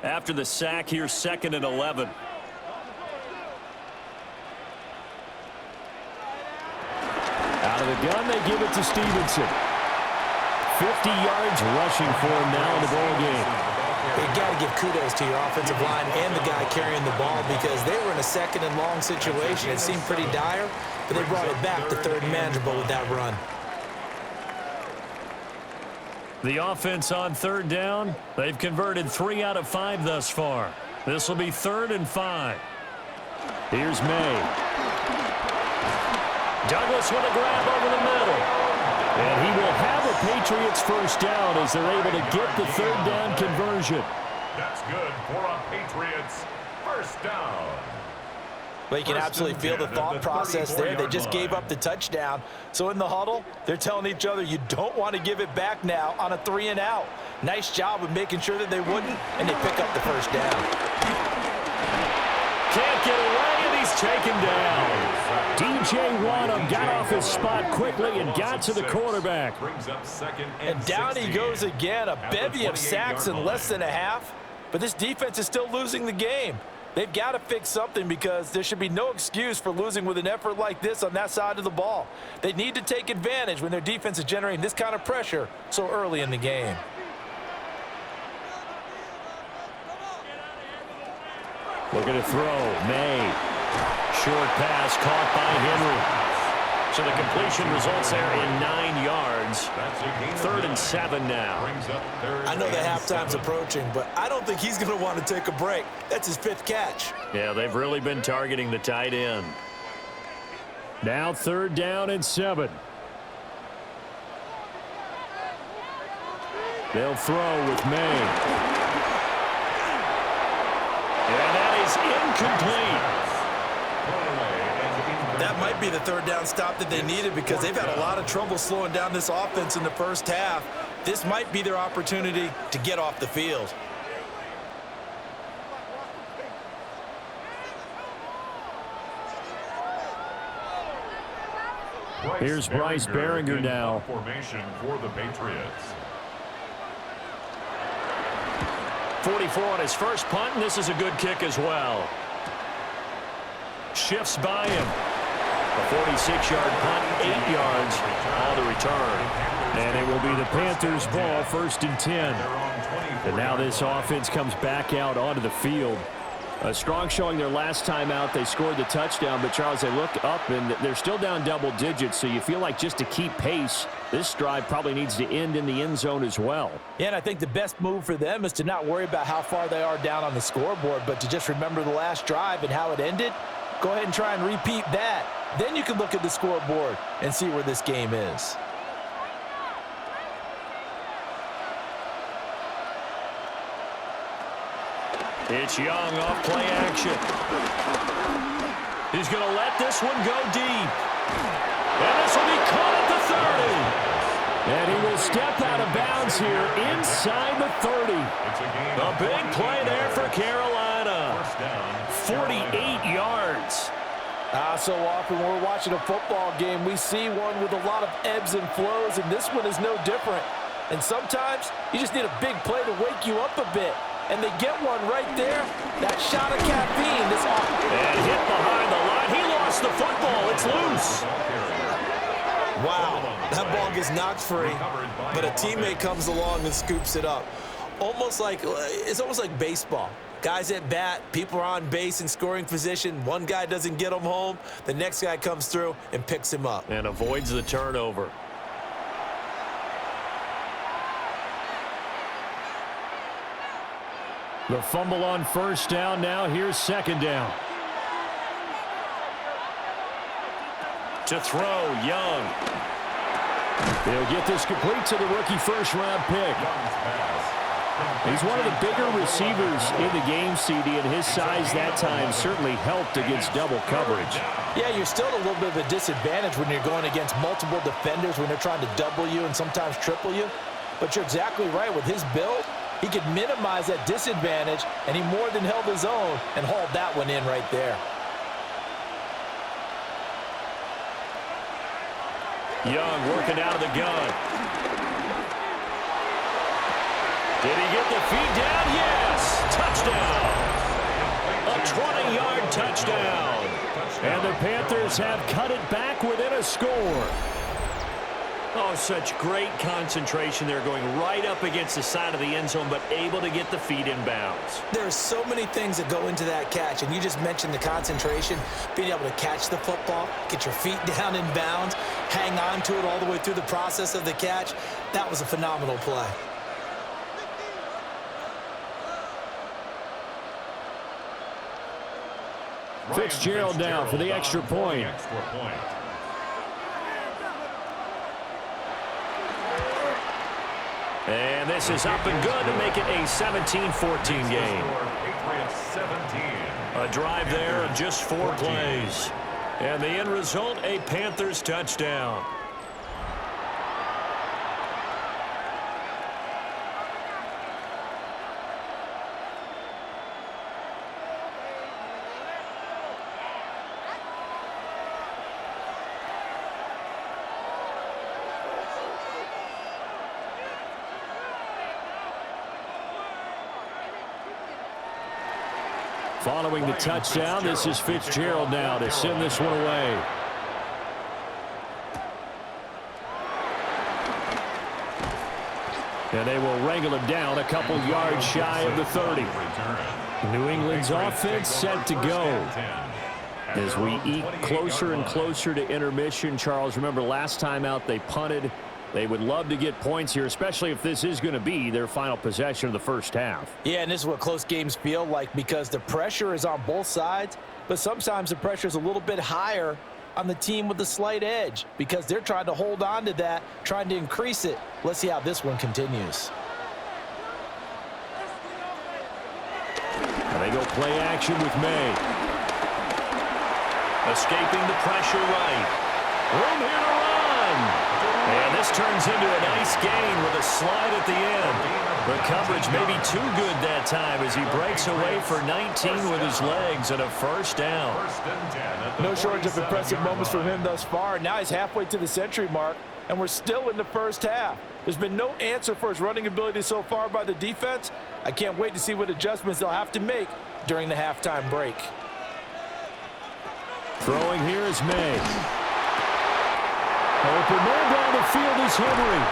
After the sack, here's 2nd and 11. Out of the gun, they give it to Stevenson. 50 yards rushing for him now in the ball game. You've got to give kudos to your offensive line and the guy carrying the ball because they were in a 2nd and long situation. It seemed pretty dire, but they brought it back to 3rd and manageable with that run. The offense on 3rd down. They've converted 3 out of 5 thus far. This will be 3rd and 5. Here's May. Douglas with a grab over the middle. And he will have a Patriots first down as they're able to get the 3rd down conversion. That's good for a Patriots first down. Well, you can absolutely feel the thought process there. They just gave up the touchdown. So in the huddle, they're telling each other, you don't want to give it back now on a 3 and out. Nice job of making sure that they wouldn't, and they pick up the first down. Can't get away, and he's taken down. DJ Wadham got off his spot quickly and got to the quarterback. Brings up 2nd And down he goes again, a bevy of sacks in less than a half. But this defense is still losing the game. They've got to fix something because there should be no excuse for losing with an effort like this on that side of the ball. They need to take advantage when their defense is generating this kind of pressure so early in the game. Looking to throw. May. Short pass caught by Henry. So the completion results there in 9 yards. 3rd and 7 now. I know the halftime's approaching, but I don't think he's going to want to take a break. That's his 5th catch. Yeah, they've really been targeting the tight end. Now 3rd down and 7. They'll throw with May. And that is incomplete. That might be the 3rd down stop that they needed because they've had a lot of trouble slowing down this offense in the first half. This might be their opportunity to get off the field. Here's Bryce Behringer now. Formation for the Patriots. 44 on his first punt, and this is a good kick as well. Shifts by him. A 46-yard punt, 8 yards on the return. And it will be the Panthers' ball, 1st and 10. And now this offense comes back out onto the field. A strong showing their last time out. They scored the touchdown, but Charles, they look up and they're still down double digits, so you feel like just to keep pace, this drive probably needs to end in the end zone as well. Yeah, and I think the best move for them is to not worry about how far they are down on the scoreboard, but to just remember the last drive and how it ended. Go ahead and try and repeat that. Then you can look at the scoreboard and see where this game is. It's Young off play action. He's going to let this one go deep. And this will be caught at the 30. And he will step out of bounds here inside the 30. A big play there for Carolina. 48 yards. So often when we're watching a football game, we see one with a lot of ebbs and flows, and this one is no different. And sometimes you just need a big play to wake you up a bit. And they get one right there. That shot of caffeine. And hit behind the line. He lost the football. It's loose. Wow, that ball gets knocked free, but a teammate comes along and scoops it up. It's almost like baseball. Guys at bat, people are on base in scoring position. One guy doesn't get him home. The next guy comes through and picks him up. And avoids the turnover. The fumble on 1st down. Now here's 2nd down. To throw, Young. They'll get this complete to the rookie first-round pick. He's one of the bigger receivers in the game, CD, and his size that time certainly helped against double coverage. Yeah, you're still at a little bit of a disadvantage when you're going against multiple defenders when they're trying to double you and sometimes triple you. But you're exactly right. With his build, he could minimize that disadvantage, and he more than held his own and hauled that one in right there. Young working out of the gun. Did he get the feet down? Yes! Touchdown! A 20-yard touchdown. And the Panthers have cut it back within a score. Oh, such great concentration there, going right up against the side of the end zone, but able to get the feet in bounds. There's so many things that go into that catch, and you just mentioned the concentration, being able to catch the football, get your feet down in bounds, hang on to it all the way through the process of the catch. That was a phenomenal play. Fitzgerald now for the extra point. And this is up and good to make it a 17-14 game. A drive there of just 4 plays. And the end result, a Panthers touchdown. Following the touchdown, this is Fitzgerald now to send this one away. And they will wrangle him down a couple yards shy of the 30. New England's offense set to go. As we eke closer and closer to intermission, Charles, remember last time out they punted. They would love to get points here, especially if this is going to be their final possession of the first half. Yeah, and this is what close games feel like because the pressure is on both sides, but sometimes the pressure is a little bit higher on the team with the slight edge because they're trying to hold on to that, trying to increase it. Let's see how this one continues. And they go play action with May. Escaping the pressure right. Room here to run. And this turns into a nice gain with a slide at the end. The coverage may be too good that time as he breaks away for 19 with his legs and a first down. No shortage of impressive moments from him thus far. Now he's halfway to the century mark, and we're still in the first half. There's been no answer for his running ability so far by the defense. I can't wait to see what adjustments they'll have to make during the halftime break. Throwing here is May. Open man down the field is Henry.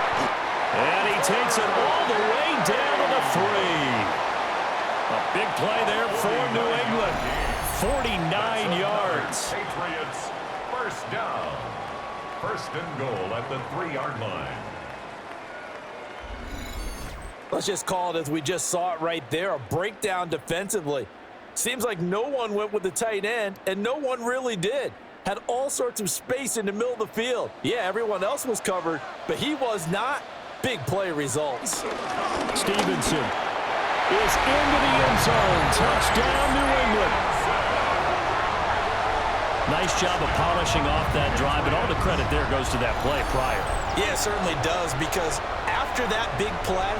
And he takes it all the way down to the 3. A big play there for New England. 49 yards. Patriots, first down. First and goal at the 3-yard line. Let's just call it as we just saw it right there, a breakdown defensively. Seems like no one went with the tight end, and no one really did. Had all sorts of space in the middle of the field. Yeah, everyone else was covered, but he was not. Big play results. Stevenson is into the end zone. Touchdown, New England. Nice job of polishing off that drive, and all the credit there goes to that play prior. Yeah, it certainly does because after that big play,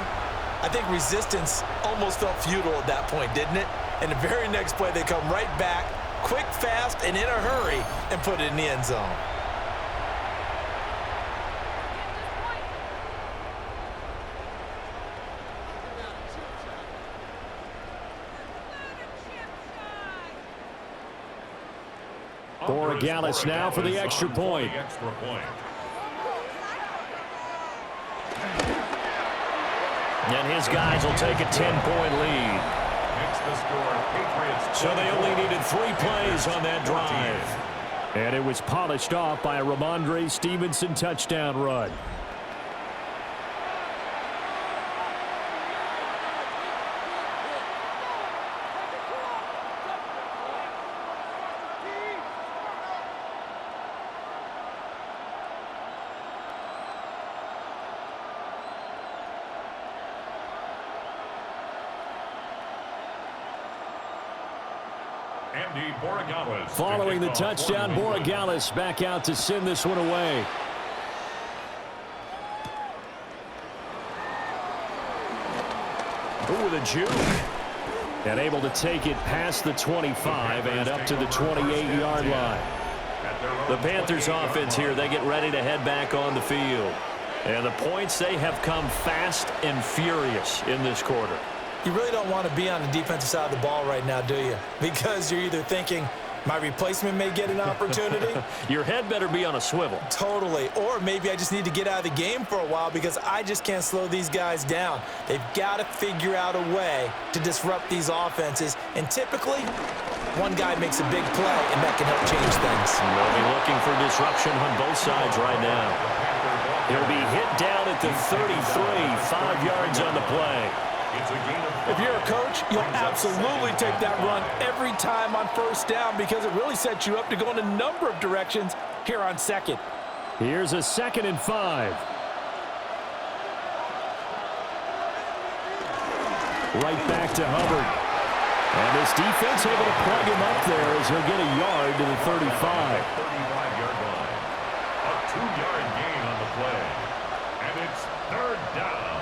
I think resistance almost felt futile at that point, didn't it? And the very next play, they come right back, quick, fast, and in a hurry, and put it in the end zone. Borregales now for the extra point. And his guys will take a 10-point lead. So they only needed 3 plays on that drive. And it was polished off by a Ramondre Stevenson touchdown run. Following the touchdown, Borregales back out to send this one away. Ooh, the juke. And able to take it past the 25 and up to the 28-yard line. The Panthers offense here, they get ready to head back on the field. And the points, they have come fast and furious in this quarter. You really don't want to be on the defensive side of the ball right now, do you? Because you're either thinking, my replacement may get an opportunity. Your head better be on a swivel. Totally. Or maybe I just need to get out of the game for a while because I just can't slow these guys down. They've got to figure out a way to disrupt these offenses. And typically, one guy makes a big play, and that can help change things. They'll be looking for disruption on both sides right now. He'll be hit down at the 33, 5 yards on the play. If you're a coach, you'll absolutely take that run every time on first down because it really sets you up to go in a number of directions here on second. Here's a 2nd and 5. Right back to Hubbard. And this defense able to plug him up there as he'll get a yard to the 35. 35-yard line. A 2-yard gain on the play. And it's 3rd down.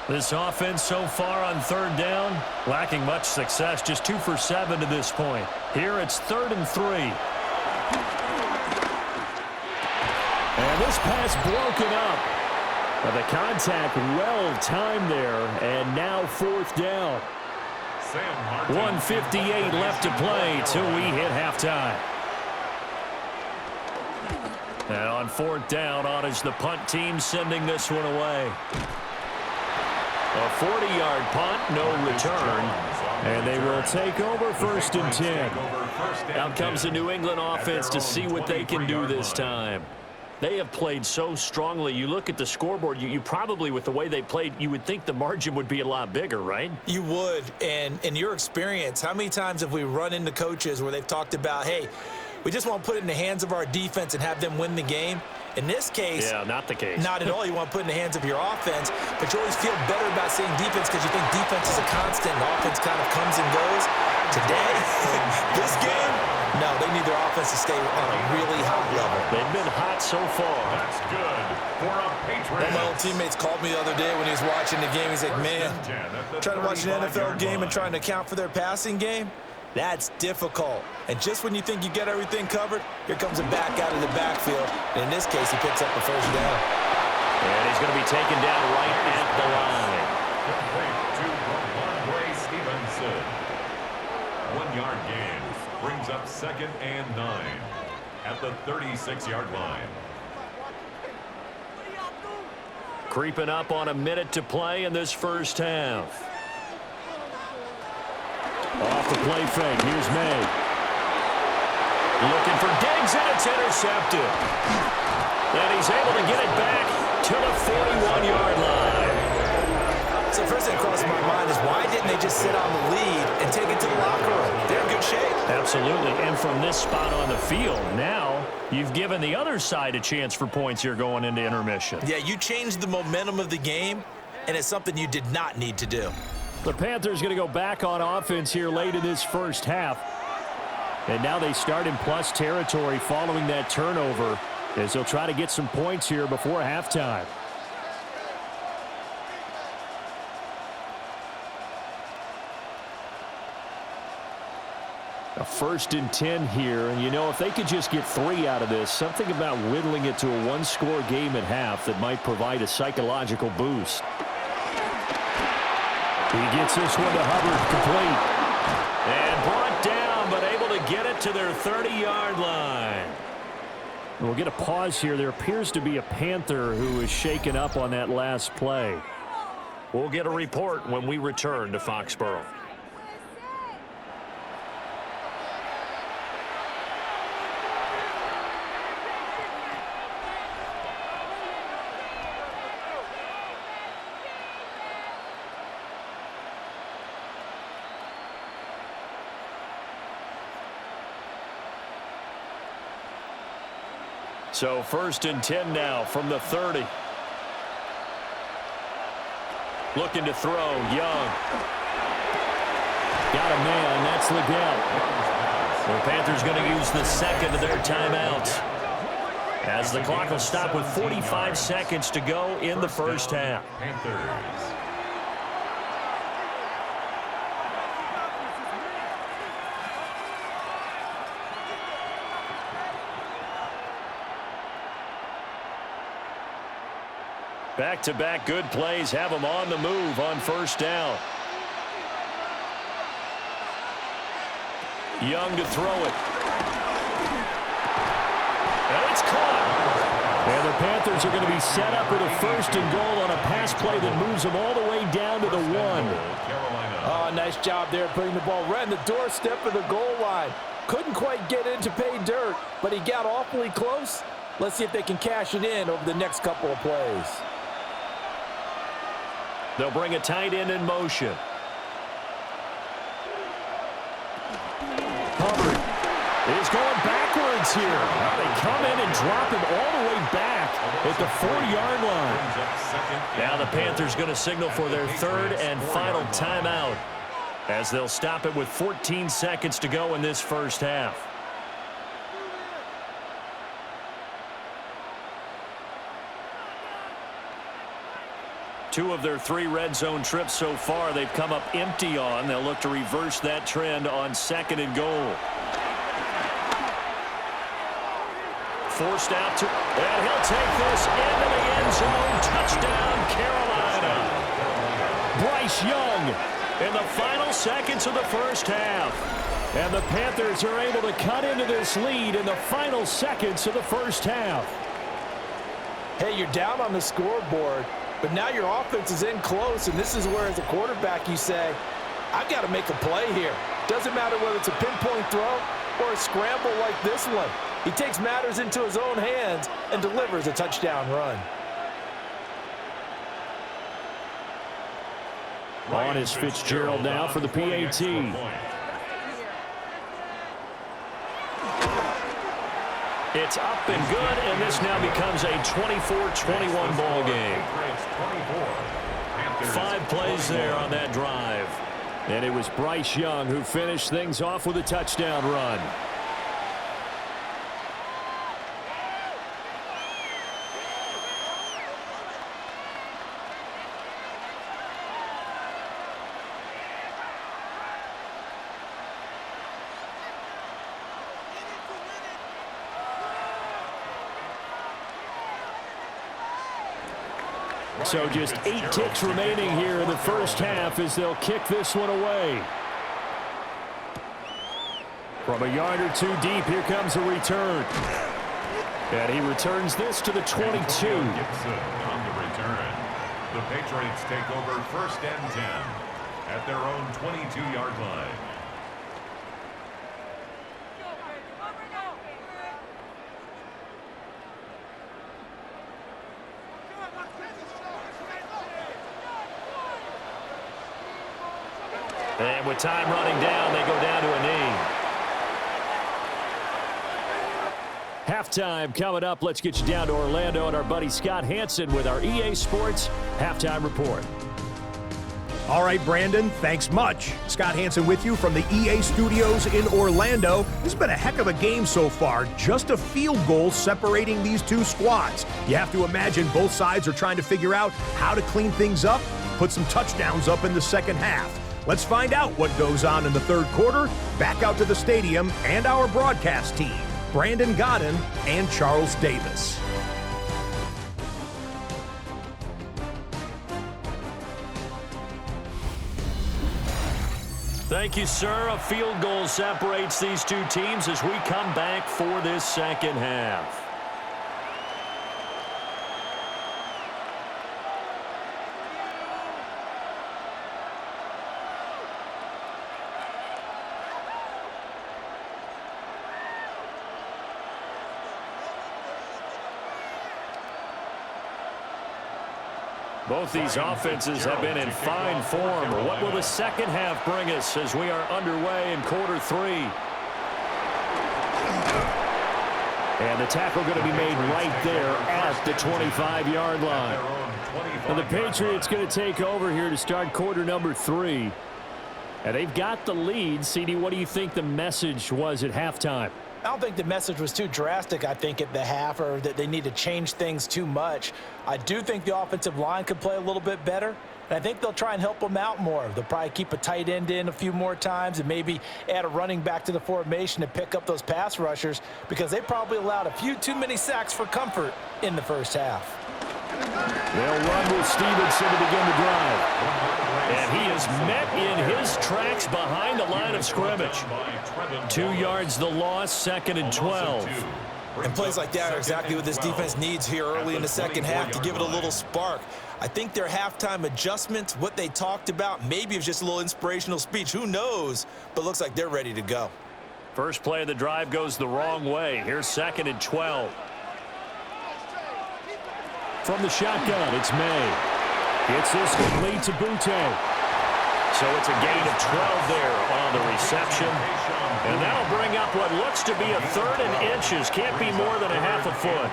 This offense so far on 3rd down, lacking much success, just 2 for 7 to this point. Here it's 3rd and 3. And this pass broken up. But the contact well timed there, and now 4th down. 1:58 left to play till we hit halftime. And on 4th down, on is the punt team sending this one away. A 40-yard punt, no return. And they will take over 1st and 10. Out comes the New England offense to see what they can do this time. They have played so strongly. You look at the scoreboard, you probably, with the way they played, you would think the margin would be a lot bigger, right? You would. And in your experience, how many times have we run into coaches where they've talked about, hey, we just want to put it in the hands of our defense and have them win the game? In this case, yeah, not the case. Not at all. You want to put it in the hands of your offense, but you always feel better about saying defense because you think defense is a constant and offense kind of comes and goes. Today, this game, no, they need their offense to stay on a really high level. They've been hot so far. That's good for a Patriots. One of my old teammates called me the other day when he was watching the game. He's like, man, trying to watch an NFL game and trying to account for their passing game, that's difficult. And just when you think you get everything covered, here comes a back out of the backfield. And in this case, he picks up the 1st down. And he's going to be taken down right at the line. Complete to Ramondre Stevenson. 1-yard gain brings up 2nd and 9 at the 36-yard line. Creeping up on a minute to play in this first half. Off the play fake, here's May. Looking for Diggs, and it's intercepted. And he's able to get it back to the 41-yard line. So first thing that crossed my mind is why didn't they just sit on the lead and take it to the locker room? They're in good shape. Absolutely, and from this spot on the field, now you've given the other side a chance for points here going into intermission. Yeah, you changed the momentum of the game, and it's something you did not need to do. The Panthers going to go back on offense here late in this first half. And now they start in plus territory following that turnover as they'll try to get some points here before halftime. A 1st and 10 here, and you know, if they could just get 3 out of this, something about whittling it to a 1-score game at half that might provide a psychological boost. He gets this one to Hubbard, complete. And brought down, but able to get it to their 30-yard line. We'll get a pause here. There appears to be a Panther who is shaken up on that last play. We'll get a report when we return to Foxborough. So 1st and 10 now from the 30. Looking to throw, Young. Got a man, that's Liddell. The Panthers going to use the second of their timeouts, as the clock will stop with 45 seconds to go in the first half. Panthers. Back-to-back good plays have them on the move on first down. Young to throw it. And it's caught. And the Panthers are going to be set up with a first and goal on a pass play that moves them all the way down to the 1. Oh, nice job there putting the ball right in the doorstep of the goal line. Couldn't quite get in to pay dirt, but he got awfully close. Let's see if they can cash it in over the next couple of plays. They'll bring a tight end in motion. Hubbard is going backwards here. Well, they come in and drop him all the way back at the 4-yard line. Now the Panthers going to signal for their third and final timeout, as they'll stop it with 14 seconds to go in this first half. Two of their 3 red zone trips so far they've come up empty on. They'll look to reverse that trend on second and goal. Forced out to, and he'll take this into the end zone. Touchdown, Carolina. Bryce Young In the final seconds of the first half. And the Panthers are able to cut into this lead in the final seconds of the first half. Hey, you're down on the scoreboard, but now your offense is in close, and this is where, as a quarterback, you say, I've got to make a play here. Doesn't matter whether it's a pinpoint throw or a scramble like this one. He takes matters into his own hands and delivers a touchdown run. On is Fitzgerald now for the PAT. It's up and good, and this now becomes a 24-21 ball game. 5 plays there on that drive. And it was Bryce Young who finished things off with a touchdown run. So just 8 ticks remaining here in the first half as they'll kick this one away. From a yard or 2 deep, here comes a return. And he returns this to the 22. Gibson on the return. The Patriots take over first and 10 at their own 22-yard line. And with time running down, they go down to a knee. Halftime coming up. Let's get you down to Orlando and our buddy Scott Hansen with our EA Sports Halftime Report. All right, Brandon, thanks much. Scott Hansen with you from the EA Studios in Orlando. This has been a heck of a game so far. Just a field goal separating these two squads. You have to imagine both sides are trying to figure out how to clean things up, put some touchdowns up in the second half. Let's find out what goes on in the third quarter. Back out to the stadium and our broadcast team, Brandon Godden and Charles Davis. Thank you, sir. A field goal separates these two teams as we come back for this second half. Both these offenses have been in fine form. What will the second half bring us as we are underway in quarter 3? And the tackle going to be made right there at the 25-yard line. And the Patriots going to take over here to start quarter number 3. And they've got the lead. CD, what do you think the message was at halftime? I don't think the message was too drastic, I think, at the half, or that they need to change things too much. I do think the offensive line could play a little bit better, and I think they'll try and help them out more. They'll probably keep a tight end in a few more times and maybe add a running back to the formation to pick up those pass rushers, because they probably allowed a few too many sacks for comfort in the first half. They'll run with Stevenson to begin the drive. And he is met in his tracks behind the line of scrimmage. 2 yards the loss, 2nd and 12. And plays like that are exactly what this defense needs here early in the second half to give it a little spark. I think their halftime adjustments, what they talked about, maybe it was just a little inspirational speech. Who knows? But looks like they're ready to go. First play of the drive goes the wrong way. Here's 2nd and 12. From the shotgun, it's May. Gets this complete to Butte. So it's a gain of 12 there on the reception. And that'll bring up what looks to be a 3rd and inches. Can't be more than a half a foot.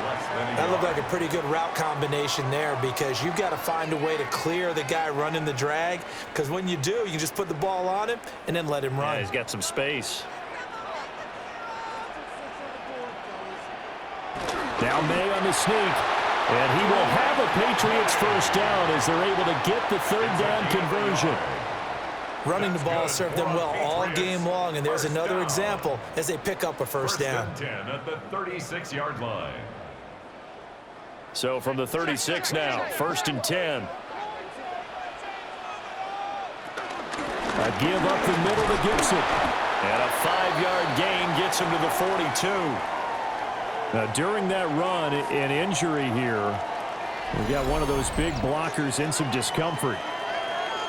That looked like a pretty good route combination there, because you've got to find a way to clear the guy running the drag, because when you do, you just put the ball on him and then let him run. Yeah, he's got some space. Now May on the sneak. And he will have a Patriots first down as they're able to get the 3rd down conversion. Running the ball served them well all game long, and there's another example as they pick up a first down. 10 at the 36-yard line. So from the 36 now, 1st and 10. A give up the middle to Gibson. And a 5-yard gain gets him to the 42. Now, during that run, an injury here. We got one of those big blockers in some discomfort.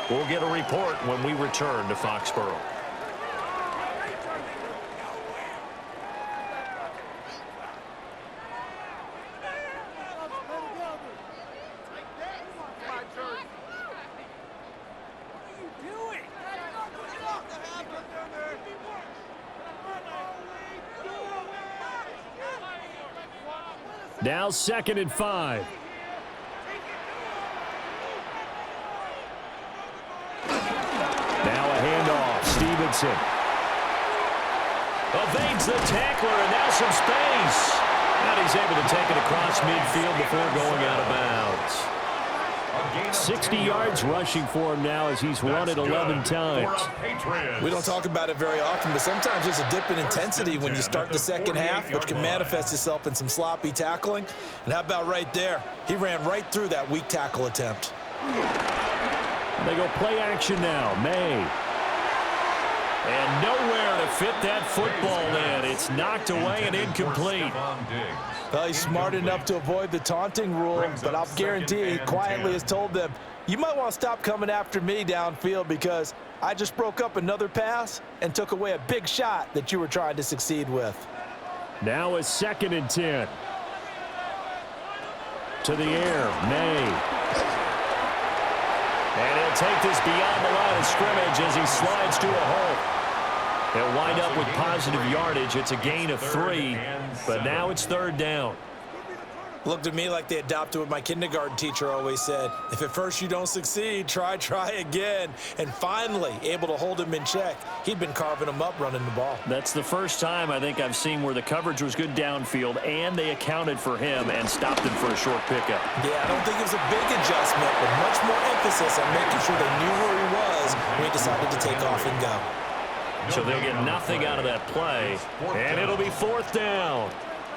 We'll get a report when we return to Foxborough. Now 2nd and 5. Now a handoff. Stevenson evades the tackler, and now some space. And he's able to take it across midfield before going out of bounds. 60 yards rushing for him now as he's run it 11 times. We don't talk about it very often, but sometimes there's a dip in intensity when you start the second half, which can manifest itself in some sloppy tackling. And how about right there? He ran right through that weak tackle attempt. They go play action now. May. And nowhere to fit that football in. It's knocked away and incomplete. Well, he's smart enough to avoid the taunting rule, but I'll guarantee he quietly has told them, you might want to stop coming after me downfield, because I just broke up another pass and took away a big shot that you were trying to succeed with. Now a 2nd and 10. To the air, May. And he'll take this beyond the line of scrimmage as he slides to a hole. They'll wind up with positive yardage. It's a gain of 3, but now it's 3rd down. Looked to me like they adopted what my kindergarten teacher always said. If at first you don't succeed, try again. And finally, able to hold him in check. He'd been carving him up running the ball. That's the first time I think I've seen where the coverage was good downfield and they accounted for him and stopped him for a short pickup. Yeah, I don't think it was a big adjustment, but much more emphasis on making sure they knew where he was when he decided to take off and go. So they'll get nothing out of that play, and it'll be 4th down.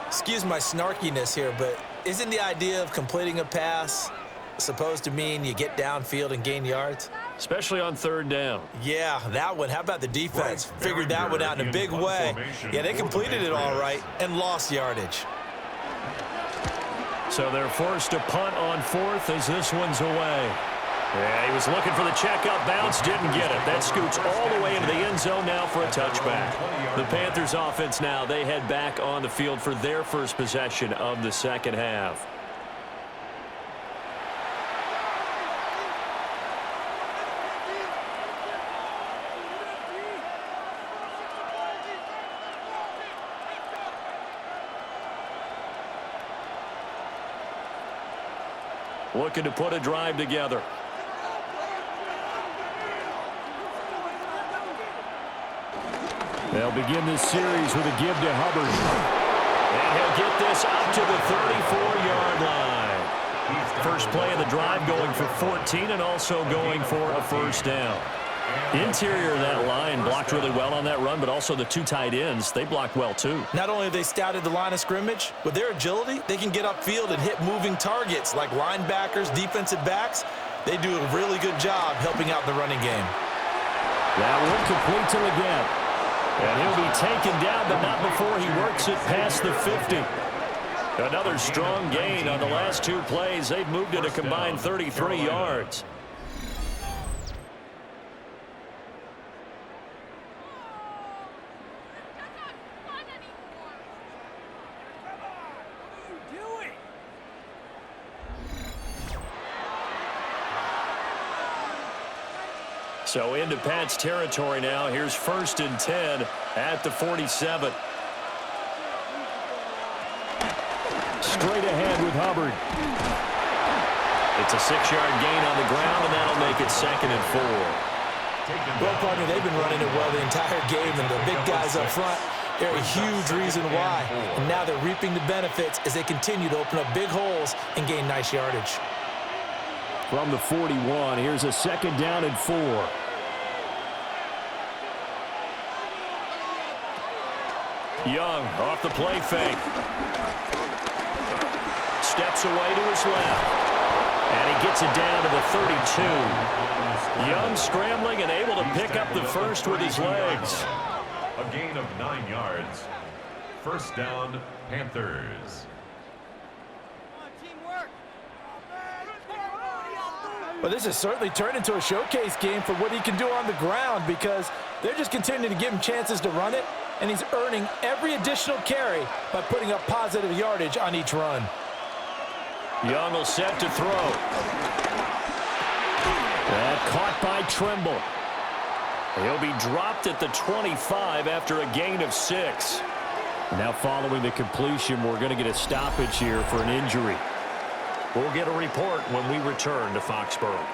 Excuse my snarkiness here, but isn't the idea of completing a pass supposed to mean you get downfield and gain yards? Especially on 3rd down. Yeah, that one. How about the defense? Figured that one out in a big way. Yeah, they completed it all right and lost yardage. So they're forced to punt on 4th as this one's away. Yeah, he was looking for the check-up bounce, didn't get it. That scoots all the way into the end zone now for a touchback. The Panthers offense now, they head back on the field for their first possession of the second half. looking to put a drive together. They'll begin this series with a give to Hubbard. And he'll get this up to the 34-yard line. First play of the drive going for 14 and also going for a first down. Interior of that line blocked really well on that run, but also the two tight ends, they blocked well too. Not only have they scouted the line of scrimmage, with their agility, they can get upfield and hit moving targets like linebackers, defensive backs. They do a really good job helping out the running game. That one complete to Leggett. And he'll be taken down, but not before he works it past the 50. Another strong gain on the last two plays. They've moved it a combined 33 yards. So into Pat's territory now. Here's 1st and 10 at the 47. Straight ahead with Hubbard. It's a 6-yard gain on the ground, and that'll make it 2nd and 4. Well, partner, they've been running it well the entire game, and the big guys up front, they're a huge reason why. And now they're reaping the benefits as they continue to open up big holes and gain nice yardage. From the 41, here's a 2nd down and 4. Young off the play fake. Steps away to his left. And he gets it down to the 32. Young scrambling and able to pick up the first with his legs. A gain of 9 yards. First down, Panthers. Well, this has certainly turned into a showcase game for what he can do on the ground because they're just continuing to give him chances to run it, and he's earning every additional carry by putting up positive yardage on each run. Young will set to throw. That caught by Trimble. He'll be dropped at the 25 after a gain of 6. Now following the completion, we're going to get a stoppage here for an injury. We'll get a report when we return to Foxborough.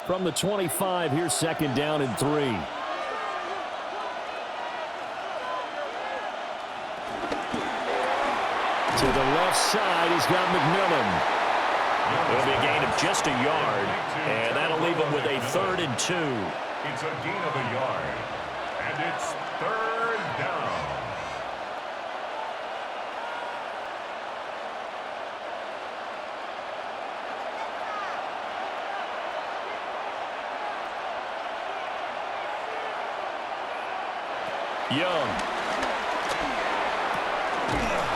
From the 25, here's 2nd down and 3. To the left side, he's got McMillan. It'll be a gain of just a yard, and that'll leave him with a 3rd and 2. It's a gain of a yard, and it's 3rd down. Young.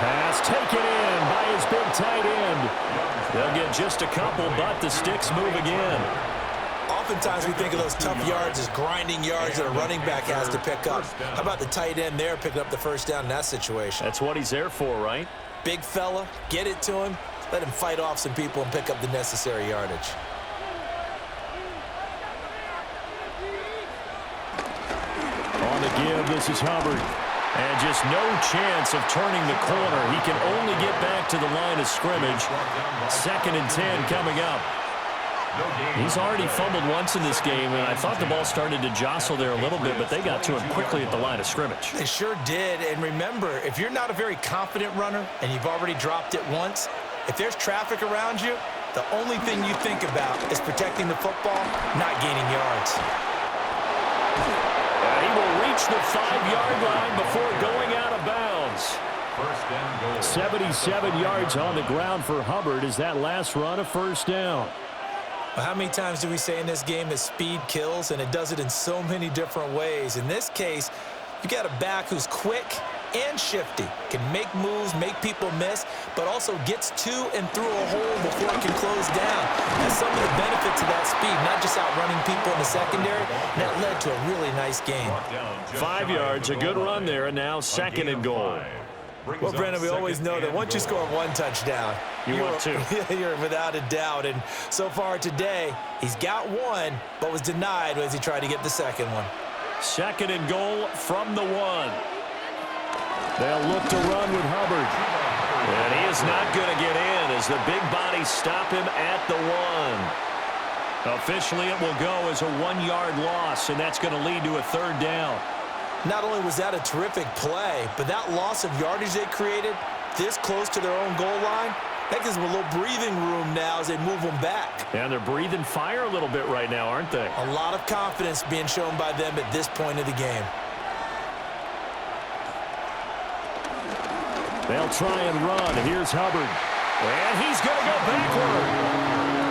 Pass taken in by his big tight end. They'll get just a couple, but the sticks move again. Oftentimes we think of those tough yards as grinding yards that a running back has to pick up. How about the tight end there picking up the first down in that situation? That's what he's there for, right? Big fella, get it to him, let him fight off some people and pick up the necessary yardage. On the give, this is Hubbard. And just no chance of turning the corner. He can only get back to the line of scrimmage. 2nd and 10 coming up. He's already fumbled once in this game, and I thought the ball started to jostle there a little bit, but they got to him quickly at the line of scrimmage. They sure did. And remember, if you're not a very confident runner and you've already dropped it once, if there's traffic around you, the only thing you think about is protecting the football, not gaining yards. He will reach the 5-yard line before going out of bounds. 77 yards on the ground for Hubbard as that last run a first down. Well, how many times do we say in this game that speed kills, and it does it in so many different ways? In this case, you got a back who's quick, and shifty. Can make moves, make people miss, but also gets to and through a hole before it can close down. That's some of the benefits of that speed, not just outrunning people in the secondary. And that led to a really nice game. 5 yards, a good run there, and now 2nd and goal. Well, Brandon, we always know that once you score 1 touchdown, you're 2. You're without a doubt. And so far today, he's got 1, but was denied as he tried to get the 2nd one. 2nd and goal from the 1. They'll look to run with Hubbard. And he is not going to get in as the big bodies stop him at the 1. Officially, it will go as a 1-yard loss, and that's going to lead to a 3rd down. Not only was that a terrific play, but that loss of yardage they created this close to their own goal line, that gives them a little breathing room now as they move them back. And they're breathing fire a little bit right now, aren't they? A lot of confidence being shown by them at this point of the game. They'll try and run. Here's Hubbard. And he's going to go backward.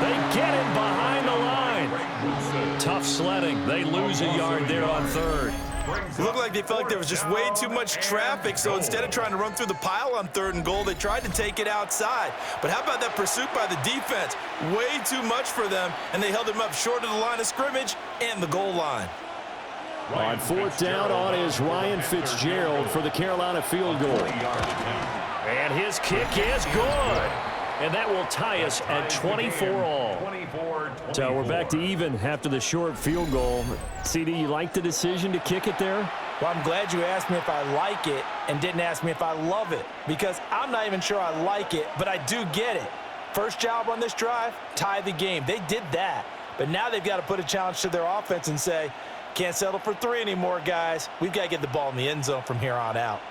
They get him behind the line. Tough sledding. They lose a yard there on 3rd. It looked like they felt like there was just way too much traffic, so instead of trying to run through the pile on 3rd and goal, they tried to take it outside. But how about that pursuit by the defense? Way too much for them, and they held him up short of the line of scrimmage and the goal line. On 4th down on is Ryan Fitzgerald for the Carolina field goal. And his kick is good. And that will tie us at 24 all. So we're back to even after the short field goal. CD, you like the decision to kick it there? Well, I'm glad you asked me if I like it and didn't ask me if I love it, because I'm not even sure I like it, but I do get it. First job on this drive, tie the game. They did that, but now they've got to put a challenge to their offense and say, can't settle for 3 anymore, guys. We've got to get the ball in the end zone from here on out.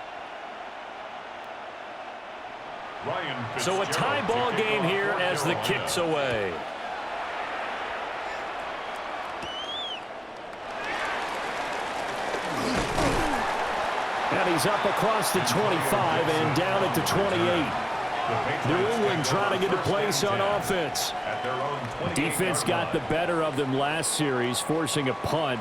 So a tie ball game here as the kick's away. And he's up across the 25 and down at the 28. New England trying to get a place on offense. Defense got the better of them last series, forcing a punt.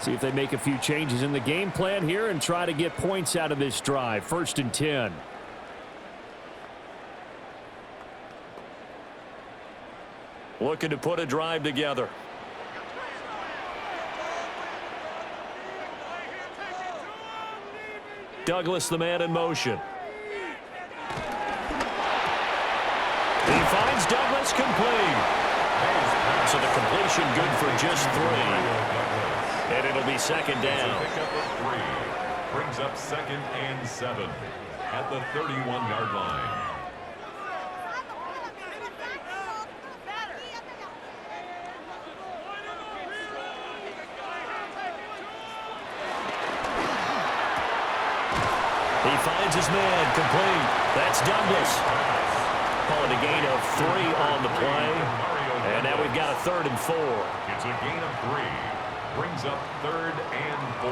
See if they make a few changes in the game plan here and try to get points out of this drive. 1st and 10. Looking to put a drive together. Douglas, the man in motion. He finds Douglas complete. So the completion good for just 3. And it'll be 2nd down. Brings up 2nd and 7 at the 31-yard line. He finds his man complete. That's Douglas. Calling a gain of 3 on the play. And now we've got a 3rd and 4. It's a gain of 3. Brings up 3rd and 4.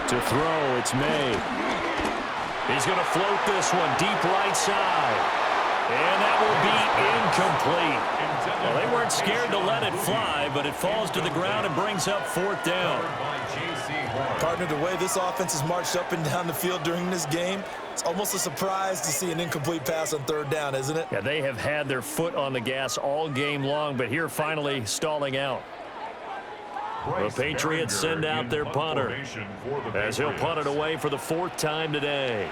To throw, it's May. He's going to float this one deep right side. And that will be incomplete. Well, they weren't scared to let it fly, but it falls to the ground and brings up 4th down. Partner, the way this offense has marched up and down the field during this game, it's almost a surprise to see an incomplete pass on 3rd down, isn't it? Yeah, they have had their foot on the gas all game long, but here finally stalling out. The Patriots send out their punter as he'll punt it away for the 4th time today.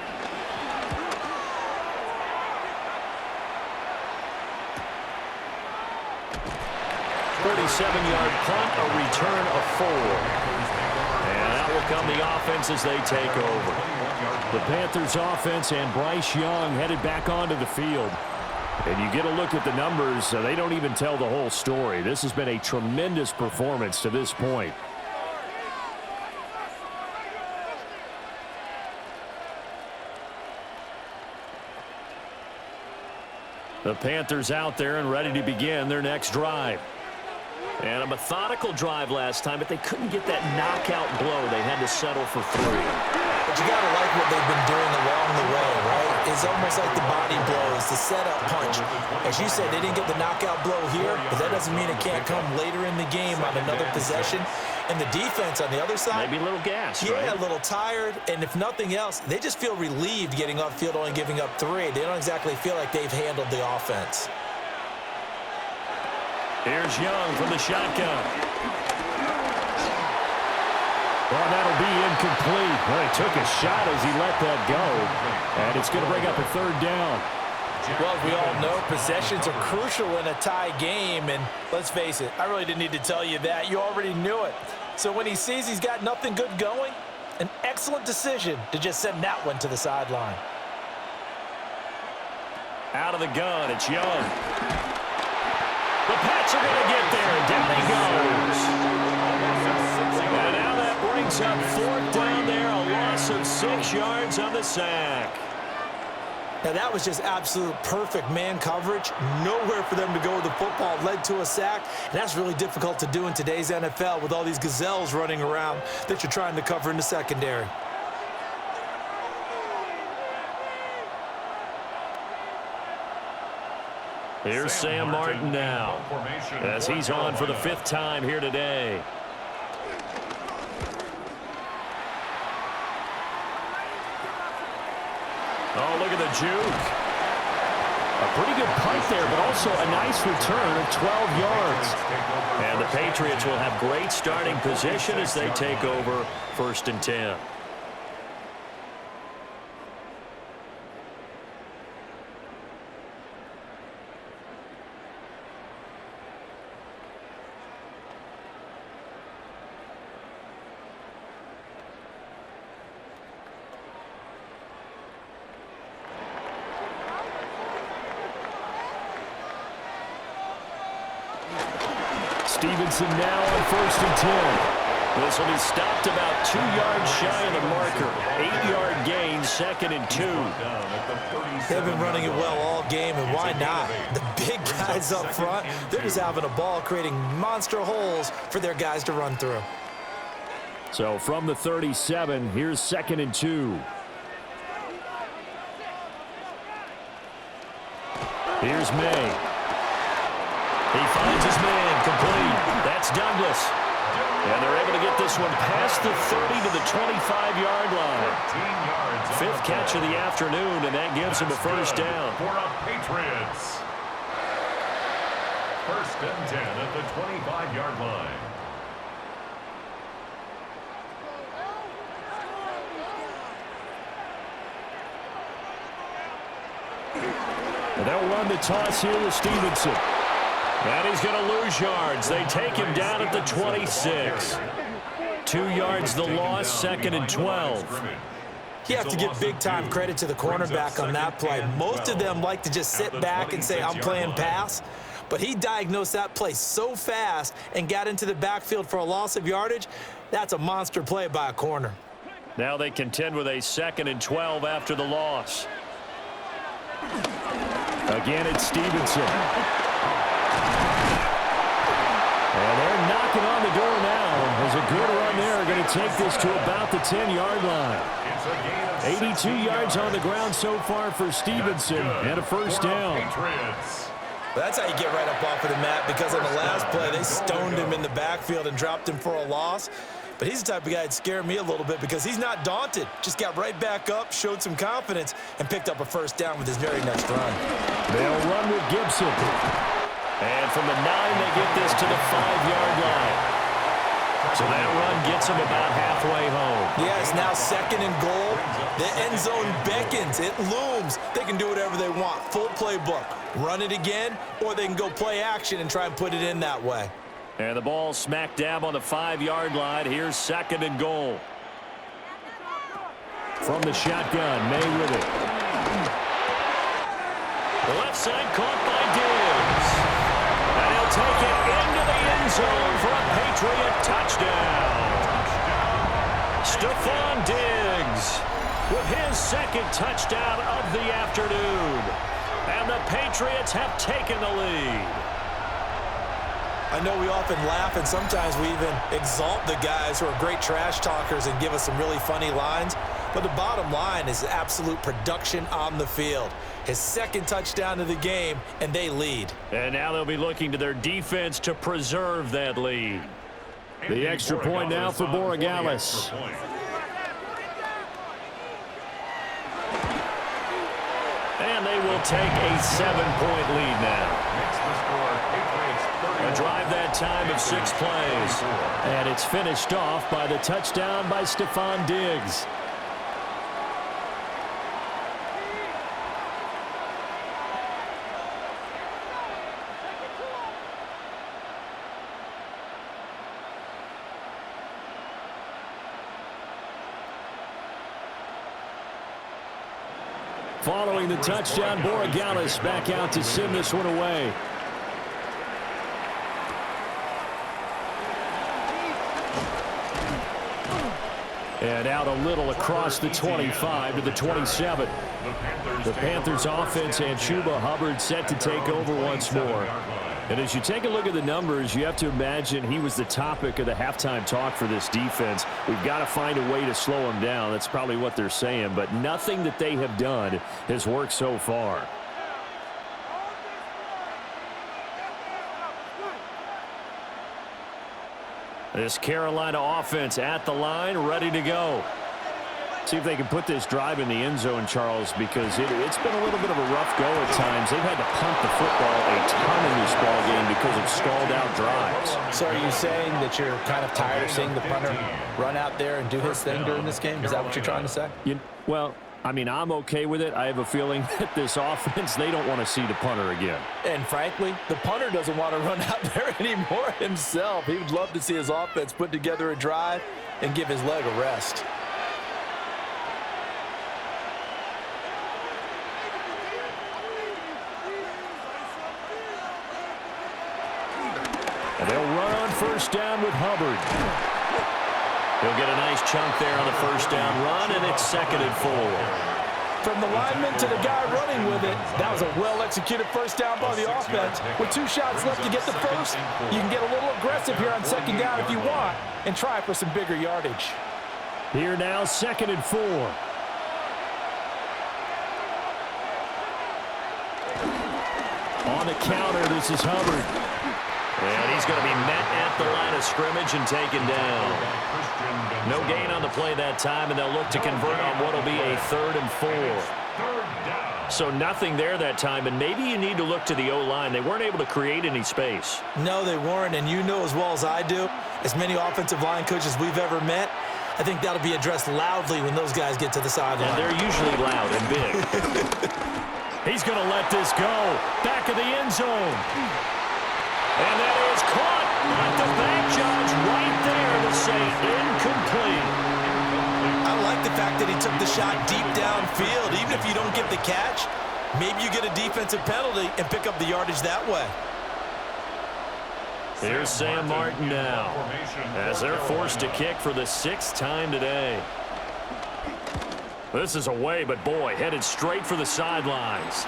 47-yard punt, a return of 4. And that will come the offense as they take over. The Panthers offense and Bryce Young headed back onto the field. And you get a look at the numbers, they don't even tell the whole story. This has been a tremendous performance to this point. The Panthers out there and ready to begin their next drive. And a methodical drive last time, but they couldn't get that knockout blow. They had to settle for 3. But you got to like what they've been doing along the way, right? It's almost like the body blows, the setup punch. As you said, they didn't get the knockout blow here, but that doesn't mean it can't come later in the game on another possession. And the defense on the other side, maybe a little gas, yeah, right? A little tired. And if nothing else, they just feel relieved getting off field, only giving up 3. They don't exactly feel like they've handled the offense. Here's Young from the shotgun. Well, that'll be incomplete. Well, he took a shot as he let that go. And it's going to bring up a 3rd down. Well, we all know possessions are crucial in a tie game. And let's face it, I really didn't need to tell you that. You already knew it. So when he sees he's got nothing good going, an excellent decision to just send that one to the sideline. Out of the gun, it's Young. The Pats are going to get there. Down he goes. And now that brings up 4th down there, a loss of 6 yards on the sack. Now, that was just absolute perfect man coverage. Nowhere for them to go with the football. Led to a sack, and that's really difficult to do in today's NFL with all these gazelles running around that you're trying to cover in the secondary. Here's Sam Martin now, as he's on for the 5th time here today. Oh, look at the juke. A pretty good punt there, but also a nice return of 12 yards. And the Patriots will have great starting position as they take over 1st and 10. Stevenson now on 1st and 10. This will be stopped about 2 yards shy of the marker. 8-yard gain, 2nd and 2. They've been running it well all game, and why not? The big guys up front, they're just having a ball, creating monster holes for their guys to run through. So from the 37, here's 2nd and 2. Here's May. He finds his man, complete. That's Douglas. And they're able to get this one past the 30 to the 25-yard line. 5th catch of the afternoon, and that gives him a 1st down. For a Patriots. 1st and 10 at the 25-yard line. And they'll run the toss here with Stevenson. And he's going to lose yards. They take him down at the 26. 2 yards the loss, 2nd and 12. You have to give big-time credit to the cornerback on that play. Most of them like to just sit back and say, I'm playing pass. But he diagnosed that play so fast and got into the backfield for a loss of yardage. That's a monster play by a corner. Now they contend with a 2nd and 12 after the loss. Again, it's Stevenson. And they're knocking on the door now. There's a good run there. Going to take this to about the 10-yard line. 82 yards on the ground so far for Stevenson, and a 1st down. That's how you get right up off of the mat, because on the last play, they stoned him in the backfield and dropped him for a loss. But he's the type of guy that scared me a little bit because he's not daunted. Just got right back up, showed some confidence, and picked up a 1st down with his very next run. They'll run with Gibson. And from the 9, they get this to the 5-yard line. So that run gets them about halfway home. Yeah, it's now 2nd and goal. The end zone beckons. It looms. They can do whatever they want. Full playbook. Run it again, or they can go play action and try and put it in that way. And the ball smack dab on the 5-yard line. Here's 2nd and goal. From the shotgun, May with it. The left side caught by Diggs. And he'll take it into the end zone for a Patriot touchdown. Stephon Diggs with his 2nd touchdown of the afternoon. And the Patriots have taken the lead. I know we often laugh, and sometimes we even exalt the guys who are great trash talkers and give us some really funny lines. But the bottom line is absolute production on the field. His second touchdown of the game, and they lead. And now they'll be looking to their defense to preserve that lead. The extra point now for Borregales. And they will take a 7-point lead now. A drive that time of 6 plays. And it's finished off by the touchdown by Stefon Diggs. Following the touchdown, Borregales back out to send this one away. And out a little across the 25 to the 27. The Panthers offense and Chuba Hubbard set to take over once more. And as you take a look at the numbers, you have to imagine he was the topic of the halftime talk for this defense. We've got to find a way to slow him down. That's probably what they're saying. But nothing that they have done has worked so far. This Carolina offense at the line, ready to go. See if they can put this drive in the end zone, Charles, because it's been a little bit of a rough go at times. They've had to punt the football a ton in this ball game because of stalled-out drives. So are you saying that you're kind of tired of seeing the punter run out there and do his thing during this game? Is that what you're trying to say? Well, I mean, I'm okay with it. I have a feeling that this offense, they don't want to see the punter again. And frankly, the punter doesn't want to run out there anymore himself. He would love to see his offense put together a drive and give his leg a rest. And they'll run on first down with Hubbard. He'll get a nice chunk there on the first down run, and it's 2nd and 4. From the lineman to the guy running with it, that was a well-executed first down by the offense. With 2 shots left to get the first, you can get a little aggressive here on 2nd down if you want and try for some bigger yardage. Here now, 2nd and 4. On the counter, this is Hubbard. And he's going to be met at the line of scrimmage and taken down. No gain on the play that time, and they'll look to convert on what will be a 3rd and 4. So nothing there that time, and maybe you need to look to the O-line. They weren't able to create any space. No, they weren't, and you know as well as I do, as many offensive line coaches we've ever met, I think that'll be addressed loudly when those guys get to the sideline. And they're usually loud and big. He's going to let this go. Back of the end zone. And that is caught at the back judge right there to say incomplete. I like the fact that he took the shot deep downfield. Even if you don't get the catch, maybe you get a defensive penalty and pick up the yardage that way. Here's Sam Martin now as they're forced to kick for the 6th time today. This is away, but boy, headed straight for the sidelines.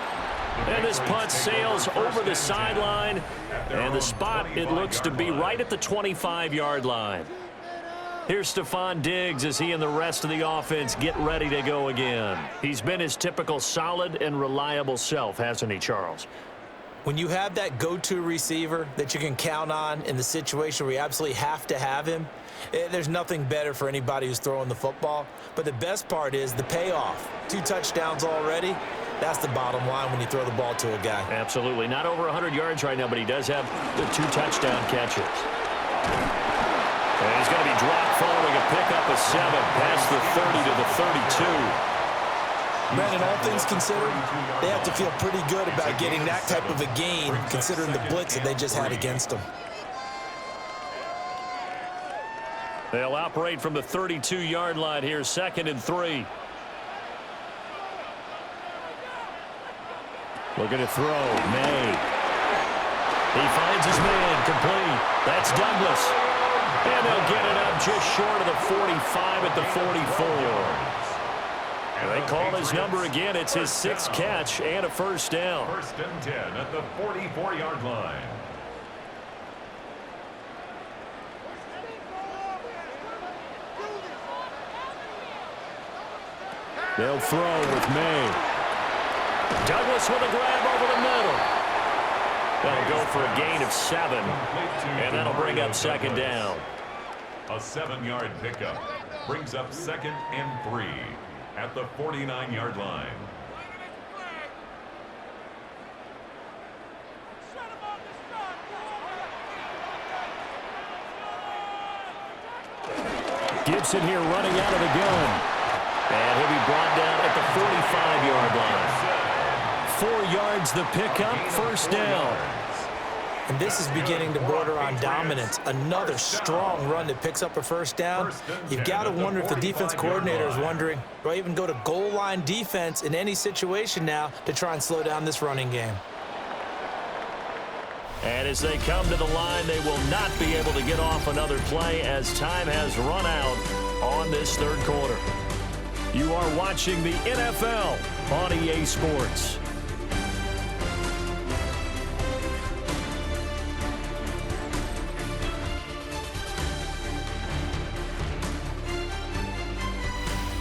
And this punt sails over the sideline, and the spot, it looks to be right at the 25-yard line. Here's Stefon Diggs as he and the rest of the offense get ready to go again. He's been his typical solid and reliable self, hasn't he, Charles? When you have that go-to receiver that you can count on in the situation where you absolutely have to have him, there's nothing better for anybody who's throwing the football. But the best part is the payoff. 2 touchdowns already. That's the bottom line when you throw the ball to a guy. Absolutely. Not over 100 yards right now, but he does have the 2 touchdown catches. And he's going to be dropped following a pickup of 7 past the 30 to the 32. Brandon, all things considered, they have to feel pretty good about getting that type of a gain considering the blitz that they just had against them. They'll operate from the 32-yard line here, 2nd and 3. Looking to throw. May. He finds his man, complete. That's Douglas. And they'll get it up just short of the 45 at the 44. They call his number again. It's his 6th catch and a first down. 1st and 10 at the 44-yard line. They'll throw with May. Douglas with a grab over the middle. They'll go for a gain of 7, and that'll bring up second down. A 7-yard pickup brings up 2nd and 3 at the 49-yard line. Gibson here running out of the gun. And he'll be brought down at the 45-yard line. 4 yards the pickup, first down. And this is beginning to border on dominance. Another strong run that picks up a first down. You've got to wonder if the defense coordinator is wondering, do I even go to goal line defense in any situation now to try and slow down this running game? And as they come to the line, they will not be able to get off another play as time has run out on this third quarter. You are watching the NFL on EA Sports.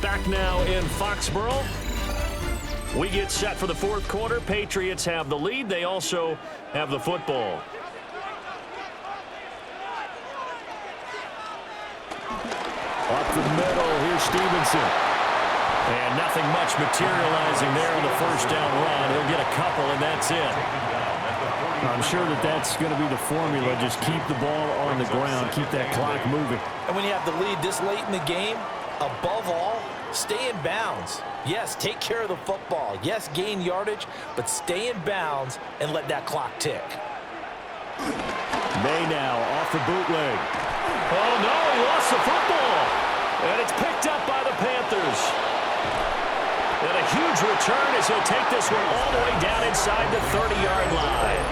Back now in Foxborough. We get set for the fourth quarter. Patriots have the lead. They also have the football. Up the middle, here's Stevenson. And nothing much materializing there on the first down run. He'll get a couple, and that's it. I'm sure that's going to be the formula. Just keep the ball on the ground. Keep that clock moving. And when you have the lead this late in the game, above all, stay in bounds. Yes, take care of the football. Yes, gain yardage, but stay in bounds and let that clock tick. May now off the bootleg. Oh, no, he lost the football. And it's picked up by the Panthers. And a huge return as he'll take this one all the way down inside the 30-yard line.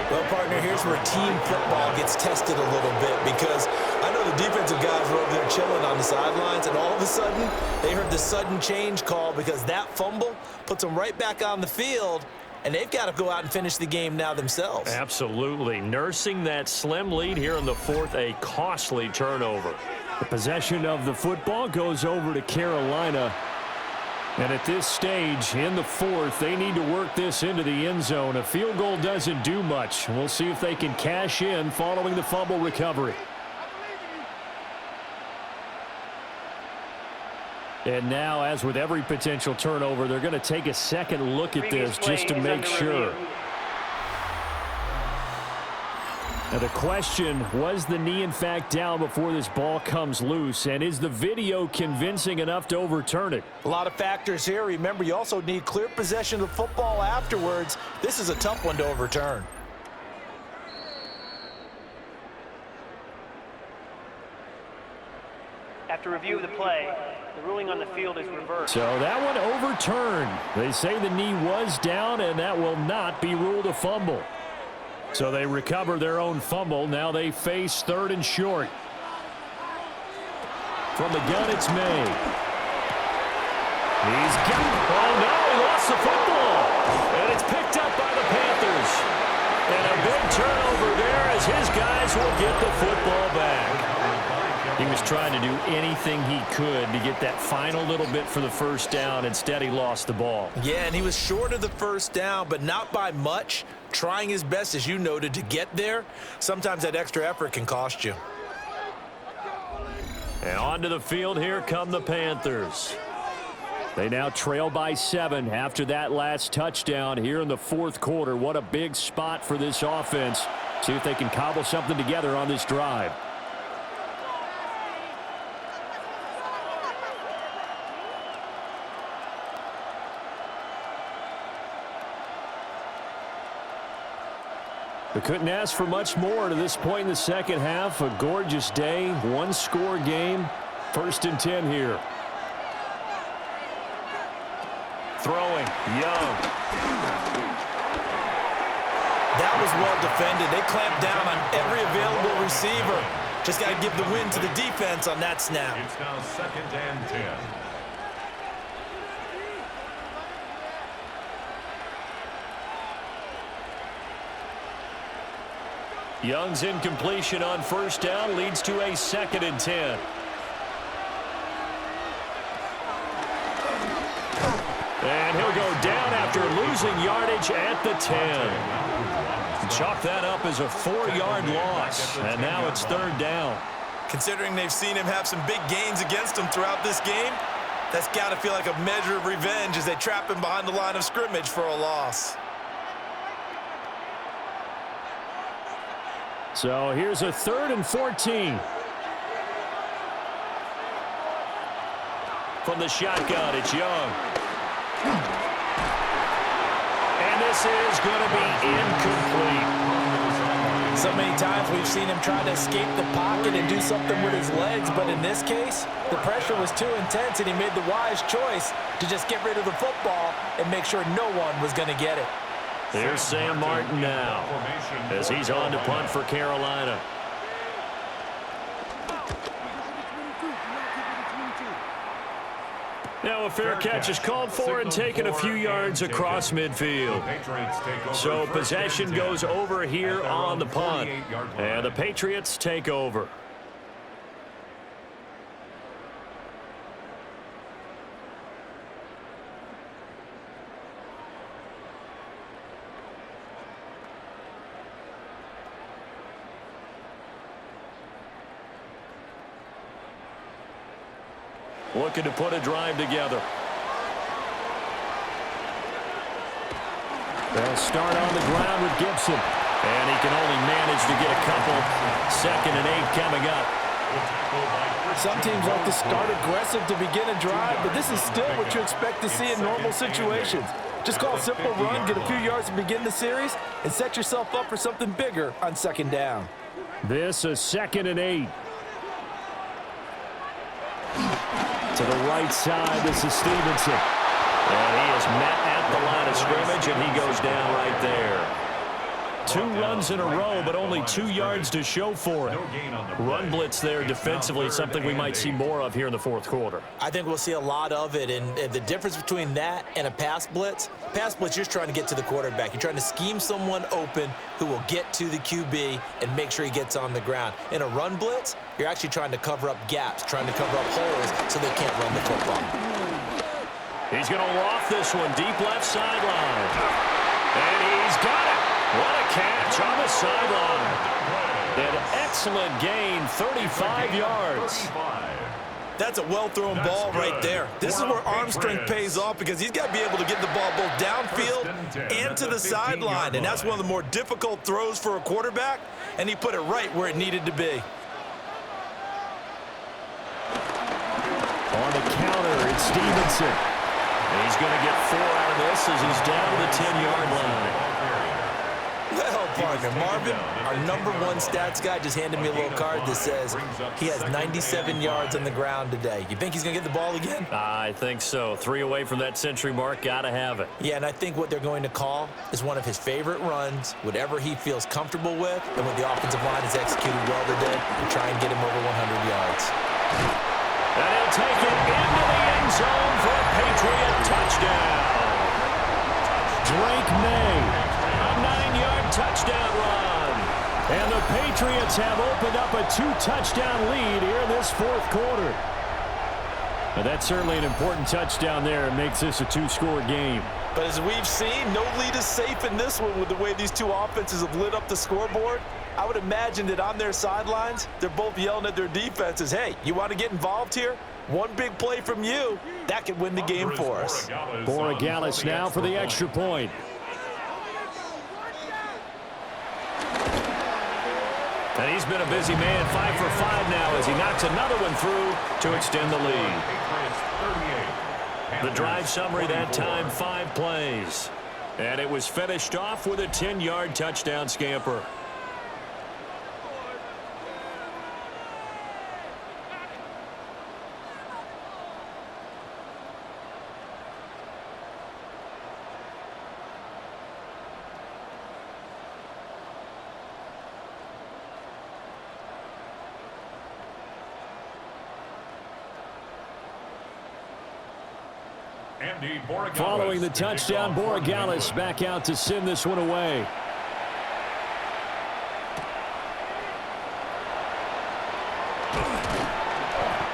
Well, partner, here's where team football gets tested a little bit, because I know the defensive guys were over there chilling on the sidelines, and all of a sudden, they heard the sudden change call because that fumble puts them right back on the field, and they've got to go out and finish the game now themselves. Absolutely. Nursing that slim lead here in the fourth, a costly turnover. The possession of the football goes over to Carolina. And at this stage in the fourth, they need to work this into the end zone. A field goal doesn't do much. We'll see if they can cash in following the fumble recovery. And now, as with every potential turnover, they're going to take a second look at this just to make sure. Now the question, was the knee in fact down before this ball comes loose? And is the video convincing enough to overturn it? A lot of factors here. Remember, you also need clear possession of the football afterwards. This is a tough one to overturn. After review of the play, the ruling on the field is reversed. So that one overturned. They say the knee was down, and that will not be ruled a fumble. So they recover their own fumble. Now they face third and short. From the gun, it's May. He's got it. Oh, no, he lost the football. And it's picked up by the Panthers. And a big turnover there as his guys will get the football back. He was trying to do anything he could to get that final little bit for the first down. Instead, he lost the ball. Yeah, and he was short of the first down, but not by much. Trying his best, as you noted, to get there. Sometimes that extra effort can cost you. And onto the field, here come the Panthers. They now trail by 7 after that last touchdown here in the fourth quarter. What a big spot for this offense. See if they can cobble something together on this drive. We couldn't ask for much more to this point in the second half. A gorgeous day, one-score game. 1st and 10 here. Throwing, Young. That was well defended. They clamped down on every available receiver. Just got to give the win to the defense on that snap. It's now 2nd and 10. Young's incompletion on first down leads to a 2nd and 10. And he'll go down after losing yardage at the 10. Chalk that up as a 4-yard loss. And now it's third down. Considering they've seen him have some big gains against them throughout this game, that's got to feel like a measure of revenge as they trap him behind the line of scrimmage for a loss. So here's a 3rd and 14. From the shotgun, it's Young. And this is going to be incomplete. So many times we've seen him try to escape the pocket and do something with his legs, but in this case, the pressure was too intense and he made the wise choice to just get rid of the football and make sure no one was going to get it. Here's Sam Martin now as he's on to punt for Carolina. Now a fair catch is called for and taken a few yards across midfield. So possession goes over here on the punt. And the Patriots take over. Looking to put a drive together. They'll start on the ground with Gibson. And he can only manage to get a couple. 2nd and 8 coming up. Some teams like to start aggressive to begin a drive, but this is still what you expect to see in normal situations. Just call a simple run, get a few yards to begin the series, and set yourself up for something bigger on 2nd down. This is 2nd and 8. To the right side, this is Stevenson. And he is met at the line of scrimmage, and he goes down right there. 2 runs in a row, but only 2 yards to show for it. Run blitz there defensively, something we might see more of here in the 4th quarter. I think we'll see a lot of it, and the difference between that and a pass blitz, you're just trying to get to the quarterback. You're trying to scheme someone open who will get to the QB and make sure he gets on the ground. In a run blitz, you're actually trying to cover up gaps, trying to cover up holes so they can't run the football. He's going to loft this one deep left sideline. And he's got it. What a catch on the sideline. An excellent gain, 35 yards. That's a well-thrown ball right there. This is where arm strength pays off because he's got to be able to get the ball both downfield and to the sideline, and that's one of the more difficult throws for a quarterback, and he put it right where it needed to be. On the counter, it's Stevenson. And he's going to get 4 out of this as he's down to the 10-yard line. Well, partner, Marvin, our #1 stats guy just handed me a little card that says he has 97 yards on the ground today. You think he's going to get the ball again? I think so. 3 away from that century mark. Got to have it. Yeah, and I think what they're going to call is one of his favorite runs, whatever he feels comfortable with, and what the offensive line has executed well today to try and get him over 100 yards. And he'll take it into the end zone for a Patriot touchdown. Drake May. A 9-yard touchdown run. And the Patriots have opened up a 2-touchdown lead here in this 4th quarter. Now, that's certainly an important touchdown there. It makes this a 2-score game. But as we've seen, no lead is safe in this one with the way these two offenses have lit up the scoreboard. I would imagine that on their sidelines, they're both yelling at their defenses, hey, you want to get involved here? One big play from you, that could win the game for us. Borregales now for the extra point. And he's been a busy man, 5 for 5 now as he knocks another one through to extend the lead. The drive summary that time, 5 plays. And it was finished off with a 10-yard touchdown scamper. Following the touchdown, Borregales back out to send this one away.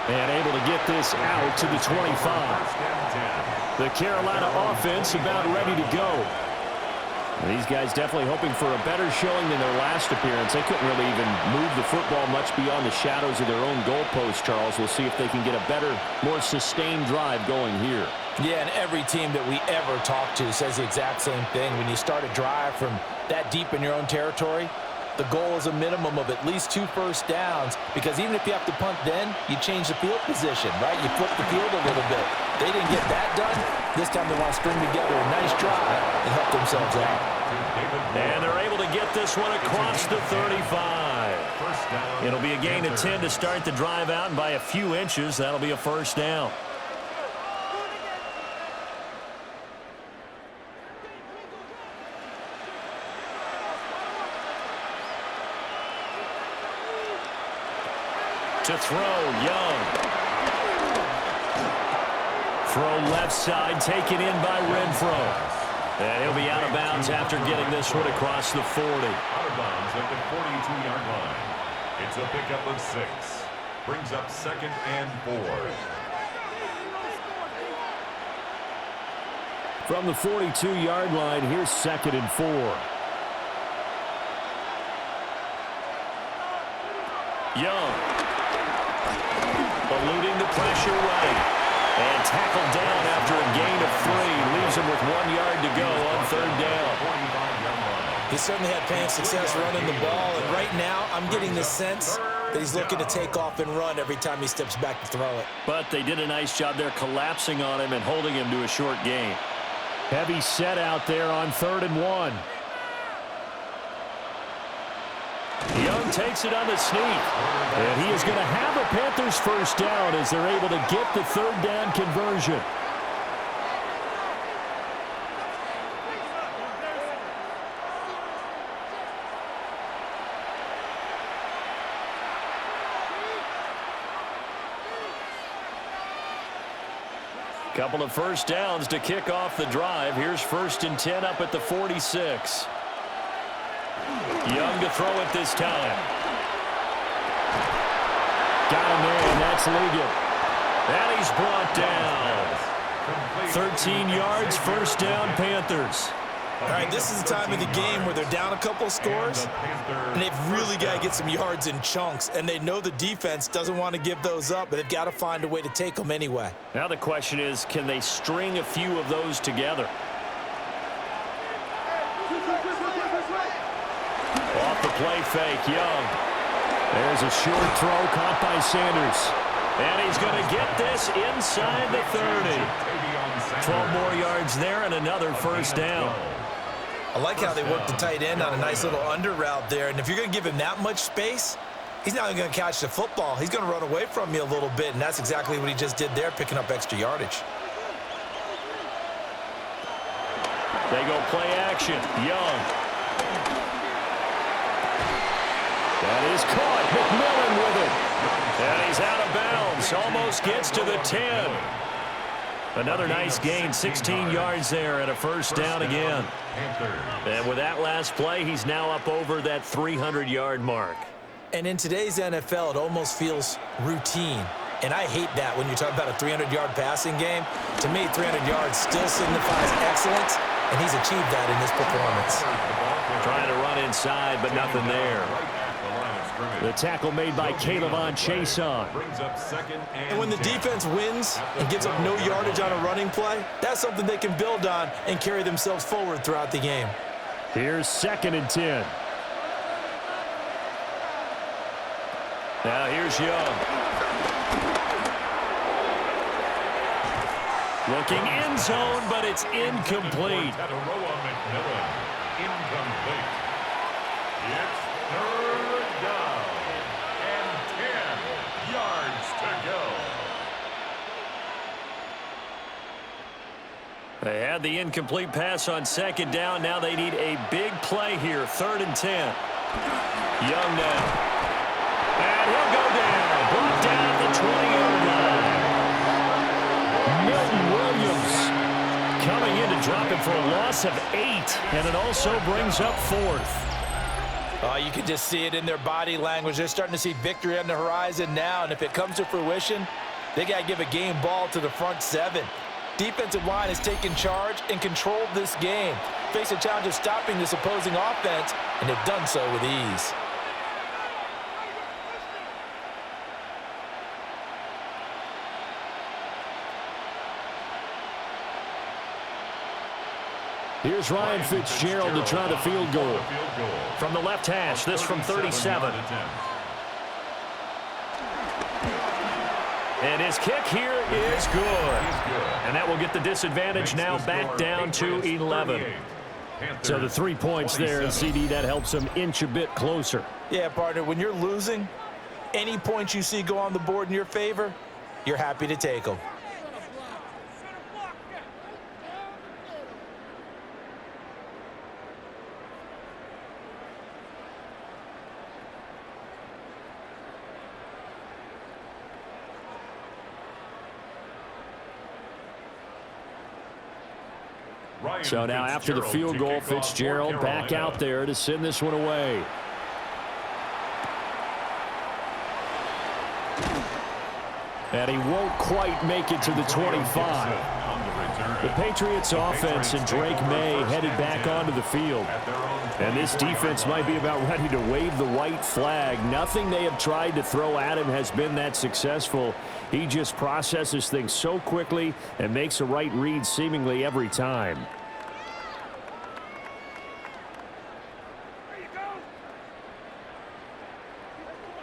And able to get this out to the 25. The Carolina offense about ready to go. These guys definitely hoping for a better showing than their last appearance. They couldn't really even move the football much beyond the shadows of their own goalpost, Charles. We'll see if they can get a better, more sustained drive going here. Yeah, and every team that we ever talk to says the exact same thing. When you start a drive from that deep in your own territory, the goal is a minimum of at least 2 first downs, because even if you have to punt then, you change the field position, right? You flip the field a little bit. They didn't get that done. This time they want to string together a nice drive and help themselves out. And they're able to get this one across the 35. It'll be a gain of 10 to start the drive out, and by a few inches, that'll be a first down. To throw, Young. Throw left side, taken in by Renfro. And he'll be out of bounds after getting this one across the 40. Out of bounds at the 42-yard line. It's a pickup of 6. Brings up 2nd and 4. From the 42-yard line, here's 2nd and 4. Young. Eluding the pressure right. And tackled down after a gain of 3. Leaves him with 1 yard to go on 3rd down. He certainly had paying success running the ball, and right now I'm getting the sense that he's looking to take off and run every time he steps back to throw it. But they did a nice job there collapsing on him and holding him to a short gain. Heavy set out there on 3rd and 1. Young takes it on the sneak. And he is going to have a Panthers first down as they're able to get the 3rd down conversion. Couple of first downs to kick off the drive. Here's 1st and 10 up at the 46. Young to throw it this time. Got him there, and that's Ligon. And he's brought down. 13 yards, first down, Panthers. All right, this is the time of the game where they're down a couple of scores, and they've really got to get some yards in chunks, and they know the defense doesn't want to give those up, but they've got to find a way to take them anyway. Now the question is, can they string a few of those together? Off the play fake, Young. There's a short throw caught by Sanders. And he's going to get this inside the 30. 12 more yards there and another first down. I like how they work the tight end on a nice little under route there, and if you're going to give him that much space, he's not even going to catch the football. He's going to run away from you a little bit, and that's exactly what he just did there, picking up extra yardage. They go play action. Young. That is caught. McMillan with it. And he's out of bounds. Almost gets to the 10. Another nice gain. 16 yards there and a first down again. And with that last play, he's now up over that 300-yard mark. And in today's NFL, it almost feels routine. And I hate that when you're talking about a 300-yard passing game. To me, 300 yards still signifies excellence, and he's achieved that in this performance. Trying to run inside, but nothing there. The tackle made by Caleb Chason. And when the defense wins and gives up no yardage on a running play, that's something they can build on and carry themselves forward throughout the game. Here's 2nd and 10. Now here's Young. Looking end zone, but it's incomplete. Incomplete. It's 3rd down and 10 yards to go. They had the incomplete pass on 2nd down. Now they need a big play here. 3rd and 10. Young now. And he'll go down. Brought down at the 20-yard line. Milton Williams coming in to drop it for a loss of 8. And it also brings up 4th. Oh, you can just see it in their body language. They're starting to see victory on the horizon now, and if it comes to fruition, they got to give a game ball to the front seven. Defensive line has taken charge and controlled this game. Face a challenge of stopping this opposing offense, and they've done so with ease. Here's Ryan Fitzgerald to try the field goal. From the left hash, this from 37. And his kick here is good. And that will get the disadvantage now back down to 11. So the 3 points there, and CD, that helps him inch a bit closer. Yeah, partner, when you're losing, any points you see go on the board in your favor, you're happy to take them. So now after the field goal, Fitzgerald back out there to send this one away. And he won't quite make it to the 25. The Patriots offense and Drake May headed back onto the field. And this defense might be about ready to wave the white flag. Nothing they have tried to throw at him has been that successful. He just processes things so quickly and makes a right read seemingly every time.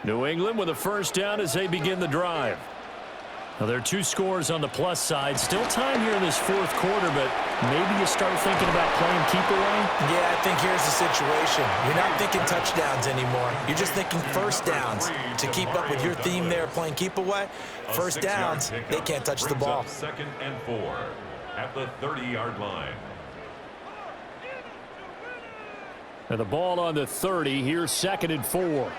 New England with a first down as they begin the drive. Now, there are 2 scores on the plus side. Still time here in this fourth quarter, but maybe you start thinking about playing keep away? Yeah, I think here's the situation. You're not thinking touchdowns anymore. You're just thinking first downs. To keep up with your theme there, playing keep away, first downs, they can't touch the ball. 2nd and 4 at the 30-yard line. And the ball on the 30. Here's 2nd and 4.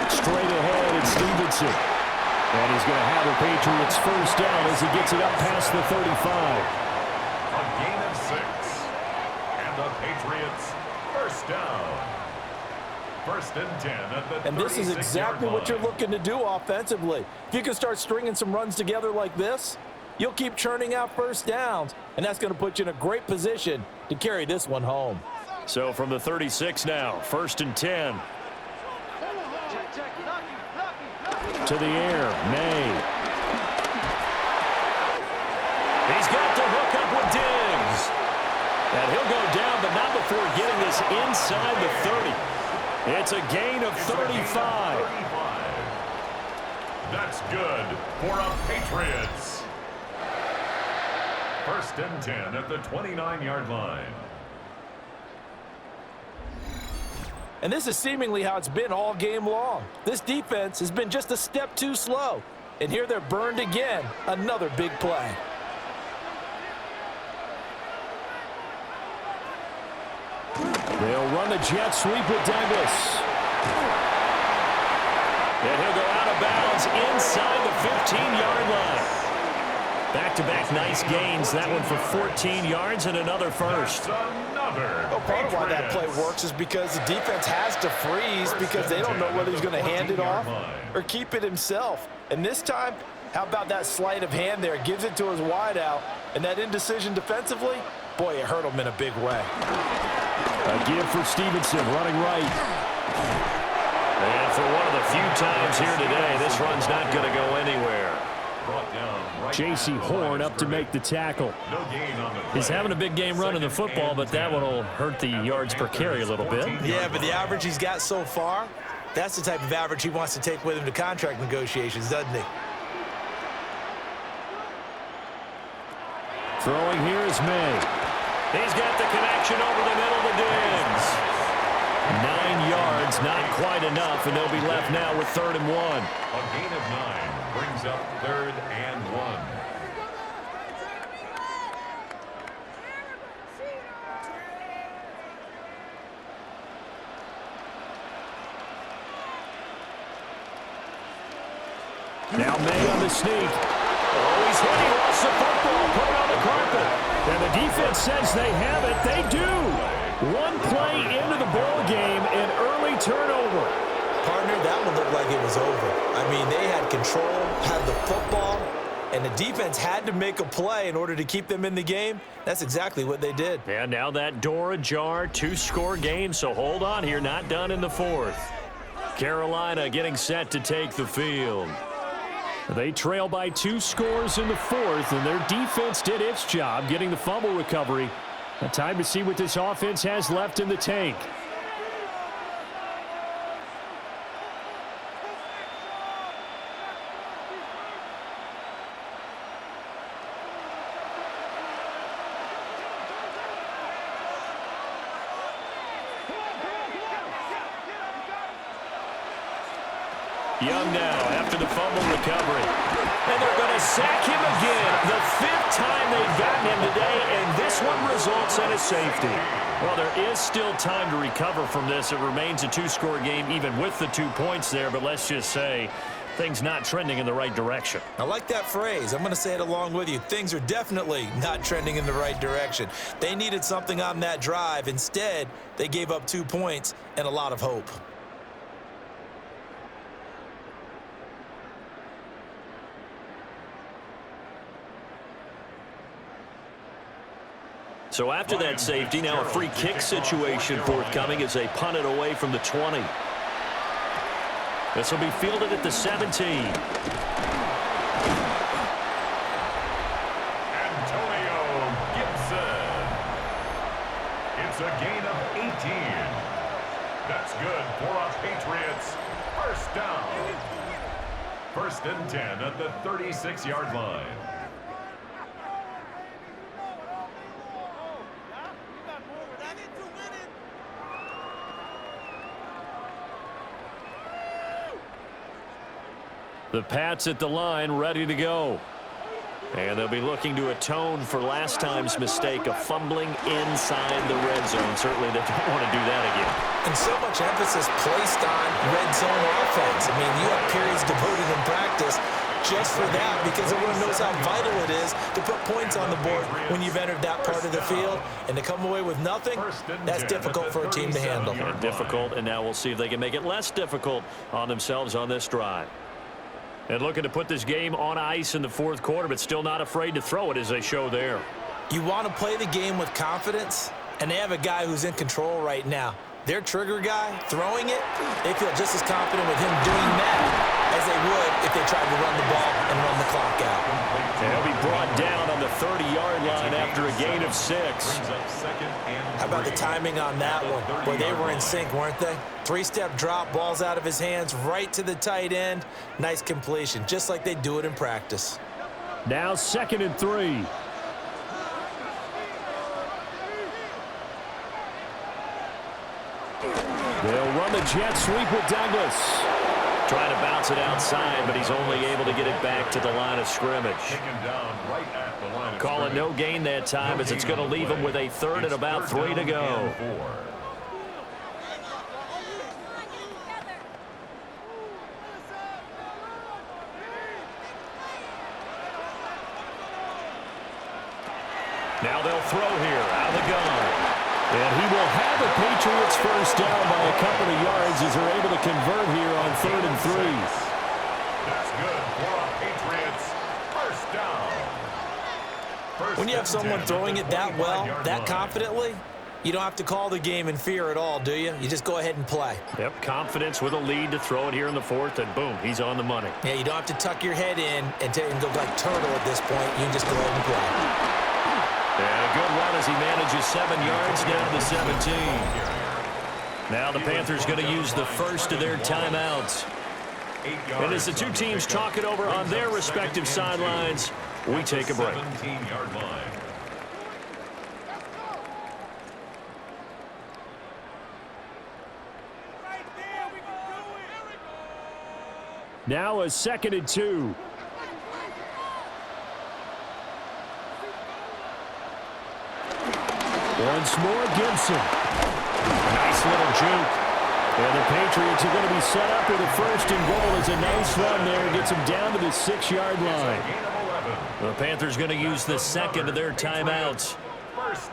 Straight ahead, it's Stevenson. And he's going to have the Patriots first down as he gets it up past the 35. A gain of 6. And the Patriots first down. 1st and 10 at the 36-yard line. And this is exactly what you're looking to do offensively. If you can start stringing some runs together like this, you'll keep churning out first downs, and that's going to put you in a great position to carry this one home. So from the 36 now, 1st and 10. To the air, May. He's got to hook up with Diggs. And he'll go down, but not before getting this inside the 30. It's a gain of 35. That's good for a Patriots. 1st and 10 at the 29-yard line. And this is seemingly how it's been all game long. This defense has been just a step too slow. And here they're burned again. Another big play. They'll run the jet sweep with Douglas. And he'll go out of bounds inside the 15-yard line. Back-to-back nice gains. That one for 14 yards and another first. Well, part of why that play works is because the defense has to freeze because they don't know whether he's going to hand it off or keep it himself. And this time, how about that sleight of hand there? Gives it to his wideout. And that indecision defensively, boy, it hurt him in a big way. A give for Stevenson, running right. And for one of the few times here today, this run's not going to go anywhere. J.C. Horn up to make the tackle. He's having a big game running the football, but that one will hurt the yards per carry a little bit. Yeah, but the average he's got so far, that's the type of average he wants to take with him to contract negotiations, doesn't he? Throwing here is May. He's got the connection over the middle to Diggs. 9 yards, not quite enough, and they'll be left now with 3rd and 1. A gain of 9 brings up 3rd and 1. Now May on the sneak. Oh, he's hit. He lost the football. Put it on the carpet. And the defense says they have it. They do. One play into the ball game, an early turnover. Partner, that one looked like it was over. I mean, they had control, had the football, and the defense had to make a play in order to keep them in the game. That's exactly what they did. And now that door ajar, 2-score game, so hold on here, not done in the fourth. Carolina getting set to take the field. They trail by 2 scores in the fourth, and their defense did its job getting the fumble recovery. A time to see what this offense has left in the tank. Young now after the fumble recovery. And they're going to sack him again. The 5th time they've gotten him today, and this one results in a safety. Well, there is still time to recover from this. It remains a 2-score game even with the 2 points there, but let's just say things not trending in the right direction. I like that phrase. I'm going to say it along with you. Things are definitely not trending in the right direction. They needed something on that drive. Instead, they gave up 2 points and a lot of hope. So after that safety, now a free kick situation forthcoming as they punt it away from the 20. This will be fielded at the 17. Antonio Gibson. It's a gain of 18. That's good for our Patriots. First down. 1st and 10 at the 36-yard line. The Pats at the line, ready to go. And they'll be looking to atone for last time's mistake of fumbling inside the red zone. Certainly they don't want to do that again. And so much emphasis placed on red zone offense. I mean, you have periods devoted in practice just for that because everyone knows how vital it is to put points on the board when you've entered that part of the field. And to come away with nothing, that's difficult for a team to handle. Difficult, and now we'll see if they can make it less difficult on themselves on this drive. And looking to put this game on ice in the 4th quarter, but still not afraid to throw it as they show there. You want to play the game with confidence, and they have a guy who's in control right now. Their trigger guy, throwing it, they feel just as confident with him doing that as they would if they tried to run the ball and run the clock out. They'll be brought down on the 30-yard line after a gain of 6. How about the timing on that one? Boy, they were in sync, weren't they? 3-step drop, balls out of his hands, right to the tight end. Nice completion, just like they do it in practice. Now 2nd and 3. They'll run the jet sweep with Douglas. Trying to bounce it outside, but he's only able to get it back to the line of scrimmage. Call it no gain that time as it's going to leave him with a 3rd and about 3 to go. Now they'll throw here out of the gun. And he will have the Patriots first down by a couple of yards as they're able to convert here on 3rd and 3. That's good for our Patriots. First down. When you have someone throwing it that well, that confidently, you don't have to call the game in fear at all, do you? You just go ahead and play. Yep, confidence with a lead to throw it here in the 4th, and boom, he's on the money. Yeah, you don't have to tuck your head in and go like turtle at this point. You can just go ahead and play. And a good run as he manages 7 yards down to the 17. Now the Panthers going to use the first of their timeouts. And as the 2 teams talk it over on their respective sidelines, we take a break. 17-yard line. Now a 2nd and 2. Once more, Gibson. Nice little juke. And the Patriots are going to be set up with a 1st and goal as a nice run there. Gets him down to the 6-yard line. The Panthers going to use the second of their timeouts.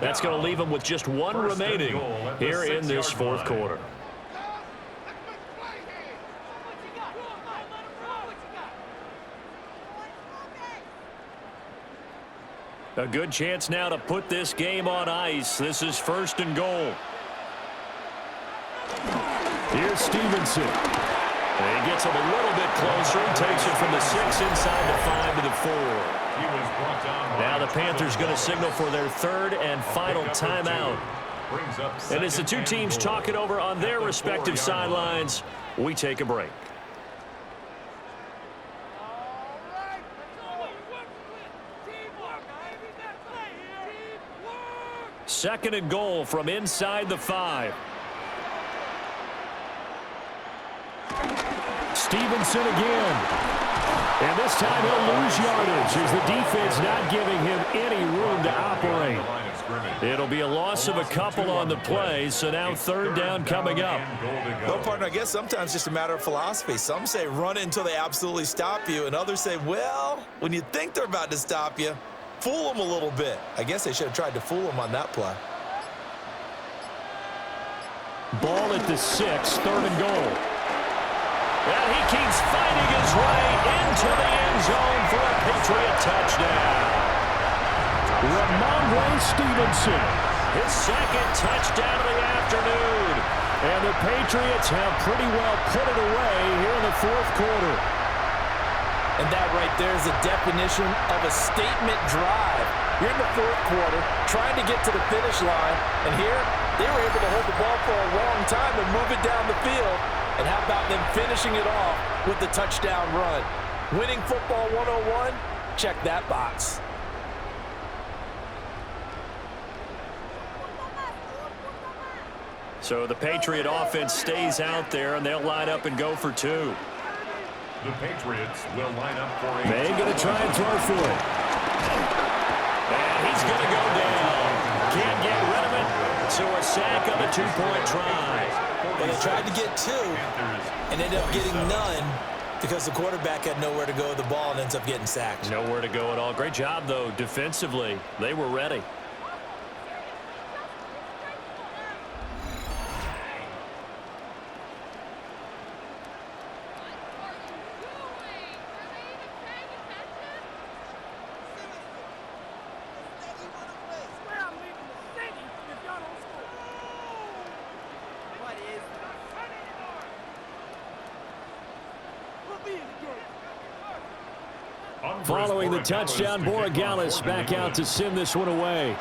That's going to leave them with just one remaining here in this fourth quarter. A good chance now to put this game on ice. This is 1st and goal. Here's Stevenson. And he gets him a little bit closer and takes it from the 6 inside the 5 to the 4. Now the Panthers going to signal for their 3rd and final timeout. And as the two teams talk it over on their respective sidelines, we take a break. Second and goal from inside the 5. Stevenson again. And this time he'll lose yardage as the defense not giving him any room to operate. It'll be a loss of a couple on the play, so now 3rd down coming up. Well, partner, I guess sometimes it's just a matter of philosophy. Some say run it until they absolutely stop you, and others say, well, when you think they're about to stop you, fool them a little bit. I guess they should have tried to fool them on that play. Ball at the 6, 3rd and goal. And he keeps fighting his way into the end zone for a Patriot touchdown. Ramondre Stevenson. His 2nd touchdown of the afternoon. And the Patriots have pretty well put it away here in the 4th quarter. And that right there is the definition of a statement drive. You're in the 4th quarter, trying to get to the finish line, and here they were able to hold the ball for a long time and move it down the field. And how about them finishing it off with the touchdown run? Winning football 101, check that box. So the Patriot offense stays out there, and they'll line up and go for 2. The Patriots will line up for a... May going to try and throw for it. And he's going to go down. Can't get rid of it. So a sack on the 2-point try. Well, they tried to get 2 and ended up getting none because the quarterback had nowhere to go with the ball and ends up getting sacked. Nowhere to go at all. Great job, though, defensively. They were ready. Following the touchdown, Borregales back out to send this one away.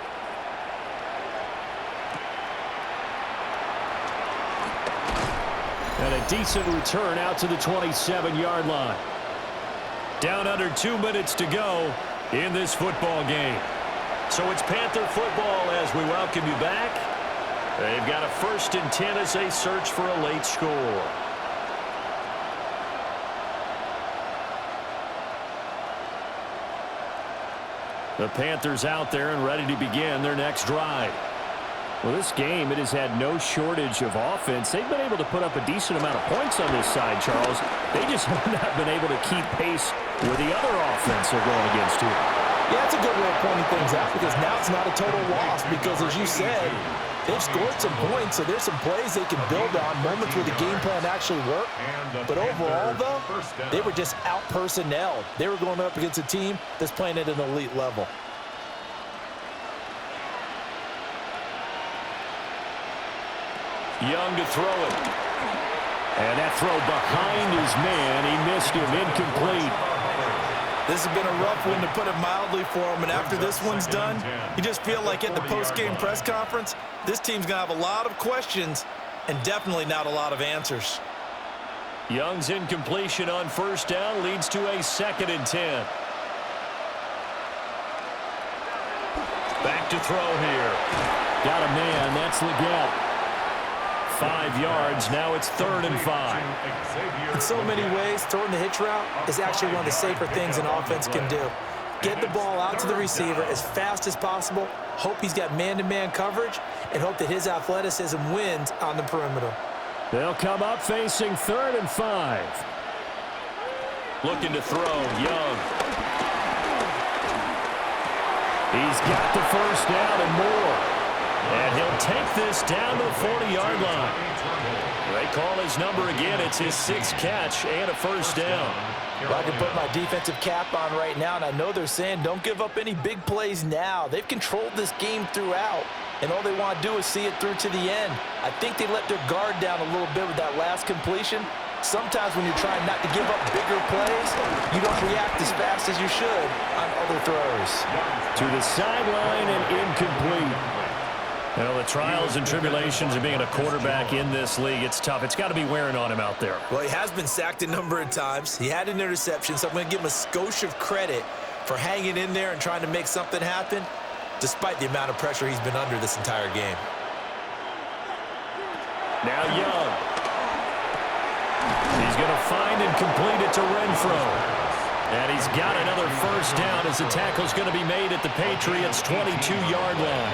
And a decent return out to the 27-yard line. Down under 2 minutes to go in this football game. So it's Panther football as we welcome you back. They've got a 1st and 10 as they search for a late score. The Panthers out there and ready to begin their next drive. Well, this game, it has had no shortage of offense. They've been able to put up a decent amount of points on this side, Charles. They just have not been able to keep pace with the other offense they're going against here. Yeah, that's a good way of pointing things out because now it's not a total loss because, as you said, they've scored some points, so there's some plays they can build on, moments where the game plan actually worked. But overall, though, they were just out-personnelled. They were going up against a team that's playing at an elite level. Young to throw it. And that throw behind his man. He missed him. Incomplete. This has been a rough one, to put it mildly, for him. And after this one's done, you just feel like at the post-game press conference, this team's going to have a lot of questions and definitely not a lot of answers. Young's incompletion on 1st down leads to a 2nd and 10. Back to throw here. Got a man. That's Leggett. 5 yards. Now it's 3rd and 5. In so many ways, throwing the hitch route is actually one of the safer things an offense can do. Get the ball out to the receiver as fast as possible, hope he's got man-to-man coverage, and hope that his athleticism wins on the perimeter. They'll come up facing 3rd and 5. Looking to throw, Young. He's got the first down and more. And he'll take this down to the 40-yard line. They call his number again. It's his 6th catch and a first down. Well, I can put my defensive cap on right now, and I know they're saying don't give up any big plays now. They've controlled this game throughout, and all they want to do is see it through to the end. I think they let their guard down a little bit with that last completion. Sometimes when you're trying not to give up bigger plays, you don't react as fast as you should on other throws. To the sideline and incomplete. Well, the trials and tribulations of being a quarterback in this league, it's tough. It's got to be wearing on him out there. Well, he has been sacked a number of times. He had an interception, so I'm going to give him a skosh of credit for hanging in there and trying to make something happen, despite the amount of pressure he's been under this entire game. Now Young. He's going to find and complete it to Renfro. And he's got another first down as the tackle's going to be made at the Patriots' 22-yard line.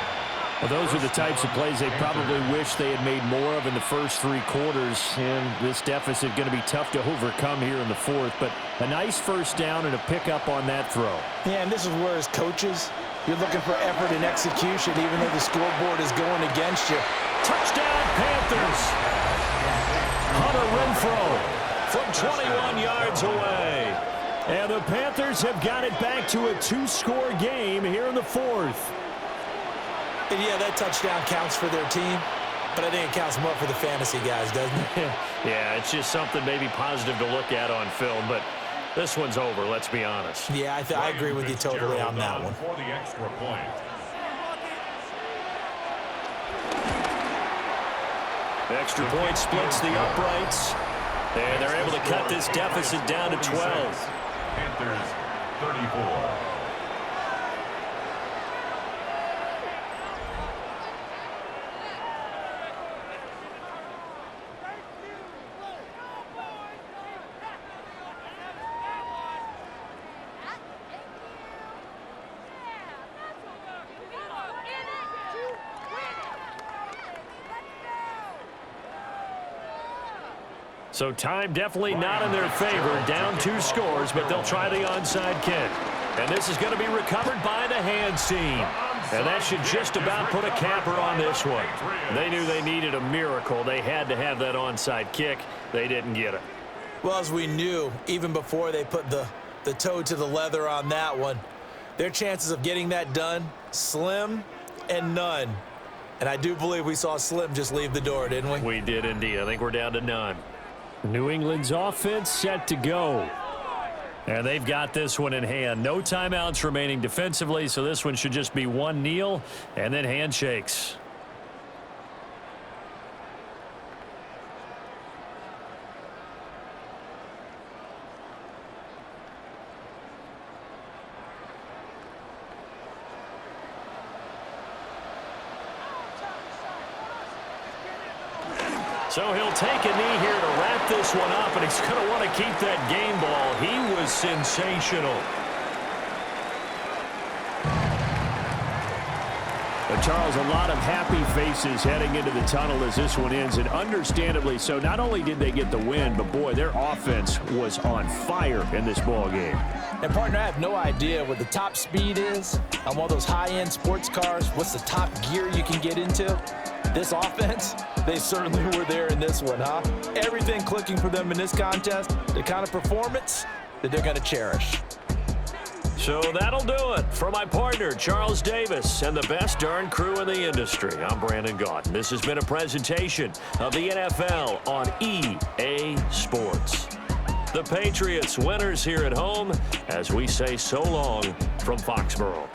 Well, those are the types of plays they probably wish they had made more of in the first 3 quarters. And this deficit going to be tough to overcome here in the 4th. But a nice first down and a pickup on that throw. Yeah, and this is where as coaches, you're looking for effort and execution, even though the scoreboard is going against you. Touchdown, Panthers! Hunter Renfro from 21 yards away. And the Panthers have got it back to a 2-score game here in the 4th. And yeah, that touchdown counts for their team, but I think it counts more for the fantasy guys, doesn't it? Yeah, it's just something maybe positive to look at on film, but this one's over, let's be honest. Yeah, I agree with you totally on that one. For the extra point. The extra point splits the uprights, and they're able to cut this deficit down to 12. Panthers 34. So time definitely not in their favor. Down 2 scores, but they'll try the onside kick. And this is going to be recovered by the hands team. And that should just about put a capper on this one. They knew they needed a miracle. They had to have that onside kick. They didn't get it. Well, as we knew, even before they put the toe to the leather on that one, their chances of getting that done, slim and none. And I do believe we saw Slim just leave the door, didn't we? We did indeed. I think we're down to none. New England's offense set to go. And they've got this one in hand. No timeouts remaining defensively, so this one should just be one kneel and then handshakes. So he'll take a knee here to wrap this one up, and he's going to want to keep that game ball. He was sensational. But Charles, a lot of happy faces heading into the tunnel as this one ends, and understandably so. Not only did they get the win, but boy, their offense was on fire in this ball game. And partner, I have no idea what the top speed is on one of those high-end sports cars. What's the top gear you can get into? This offense, they certainly were there in this one, huh? Everything clicking for them in this contest, the kind of performance that they're going to cherish. So that'll do it for my partner, Charles Davis, and the best darn crew in the industry. I'm Brandon Gaudin. This has been a presentation of the NFL on EA Sports. The Patriots winners here at home as we say so long from Foxborough.